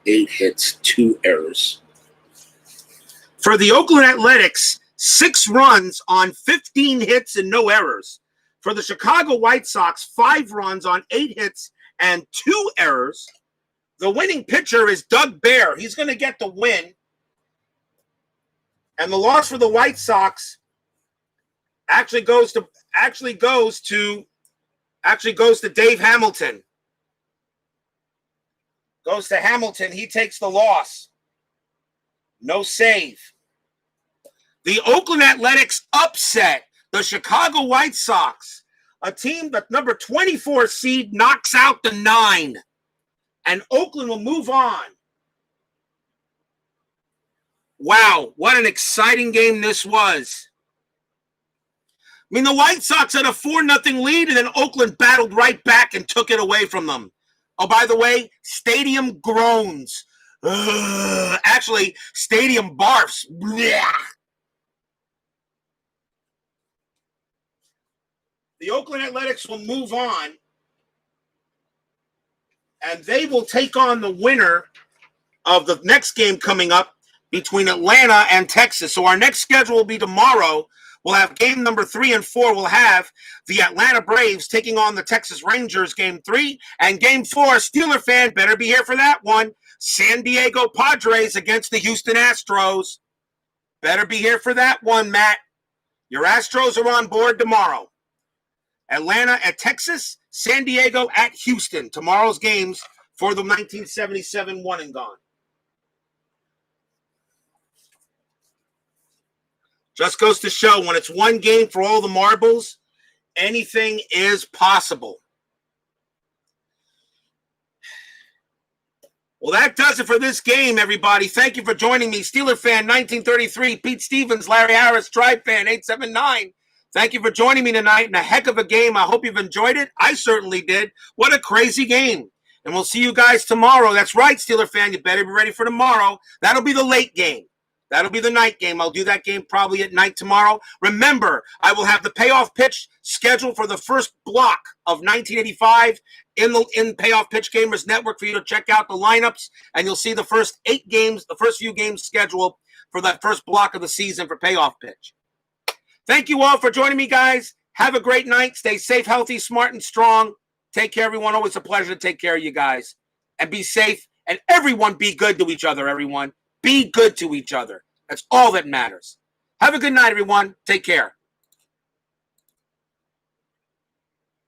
8 hits, 2 errors. For the Oakland Athletics, 6 runs on 15 hits and no errors. For the Chicago White Sox, 5 runs on 8 hits and 2 errors. The winning pitcher is Doug Bear. He's going to get the win. And the loss for the White Sox actually goes to Dave Hamilton. Goes to Hamilton. He takes the loss. No save. The Oakland Athletics upset the Chicago White Sox, a team that number 24 seed knocks out the 9. And Oakland will move on. Wow, what an exciting game this was. I mean, the White Sox had a 4-0 lead, and then Oakland battled right back and took it away from them. Oh, by the way, stadium groans. Actually, stadium barfs. Blech. The Oakland Athletics will move on, and they will take on the winner of the next game coming up between Atlanta and Texas. So our next schedule will be tomorrow. We'll have game number 3 and 4. We'll have the Atlanta Braves taking on the Texas Rangers, game 3. And game 4, Steeler fan, better be here for that one. San Diego Padres against the Houston Astros. Better be here for that one, Matt. Your Astros are on board tomorrow. Atlanta at Texas, San Diego at Houston. Tomorrow's games for the 1977 one and gone. Just goes to show when it's one game for all the marbles, anything is possible. Well, that does it for this game, everybody. Thank you for joining me. Steeler fan 1933, Pete Stevens, Larry Harris, Tribe fan 879. Thank you for joining me tonight in a heck of a game. I hope you've enjoyed it. I certainly did. What a crazy game. And we'll see you guys tomorrow. That's right, Steeler fan. You better be ready for tomorrow. That'll be the late game. That'll be the night game. I'll do that game probably at night tomorrow. Remember, I will have the payoff pitch scheduled for the first block of 1985 in Payoff Pitch Gamers Network for you to check out the lineups, and you'll see the first 8 games, the first few games scheduled for that first block of the season for Payoff Pitch. Thank you all for joining me, guys. Have a great night. Stay safe, healthy, smart, and strong. Take care, everyone. Always a pleasure to take care of you guys. And be safe. And everyone be good to each other, everyone. Be good to each other. That's all that matters. Have a good night, everyone. Take care.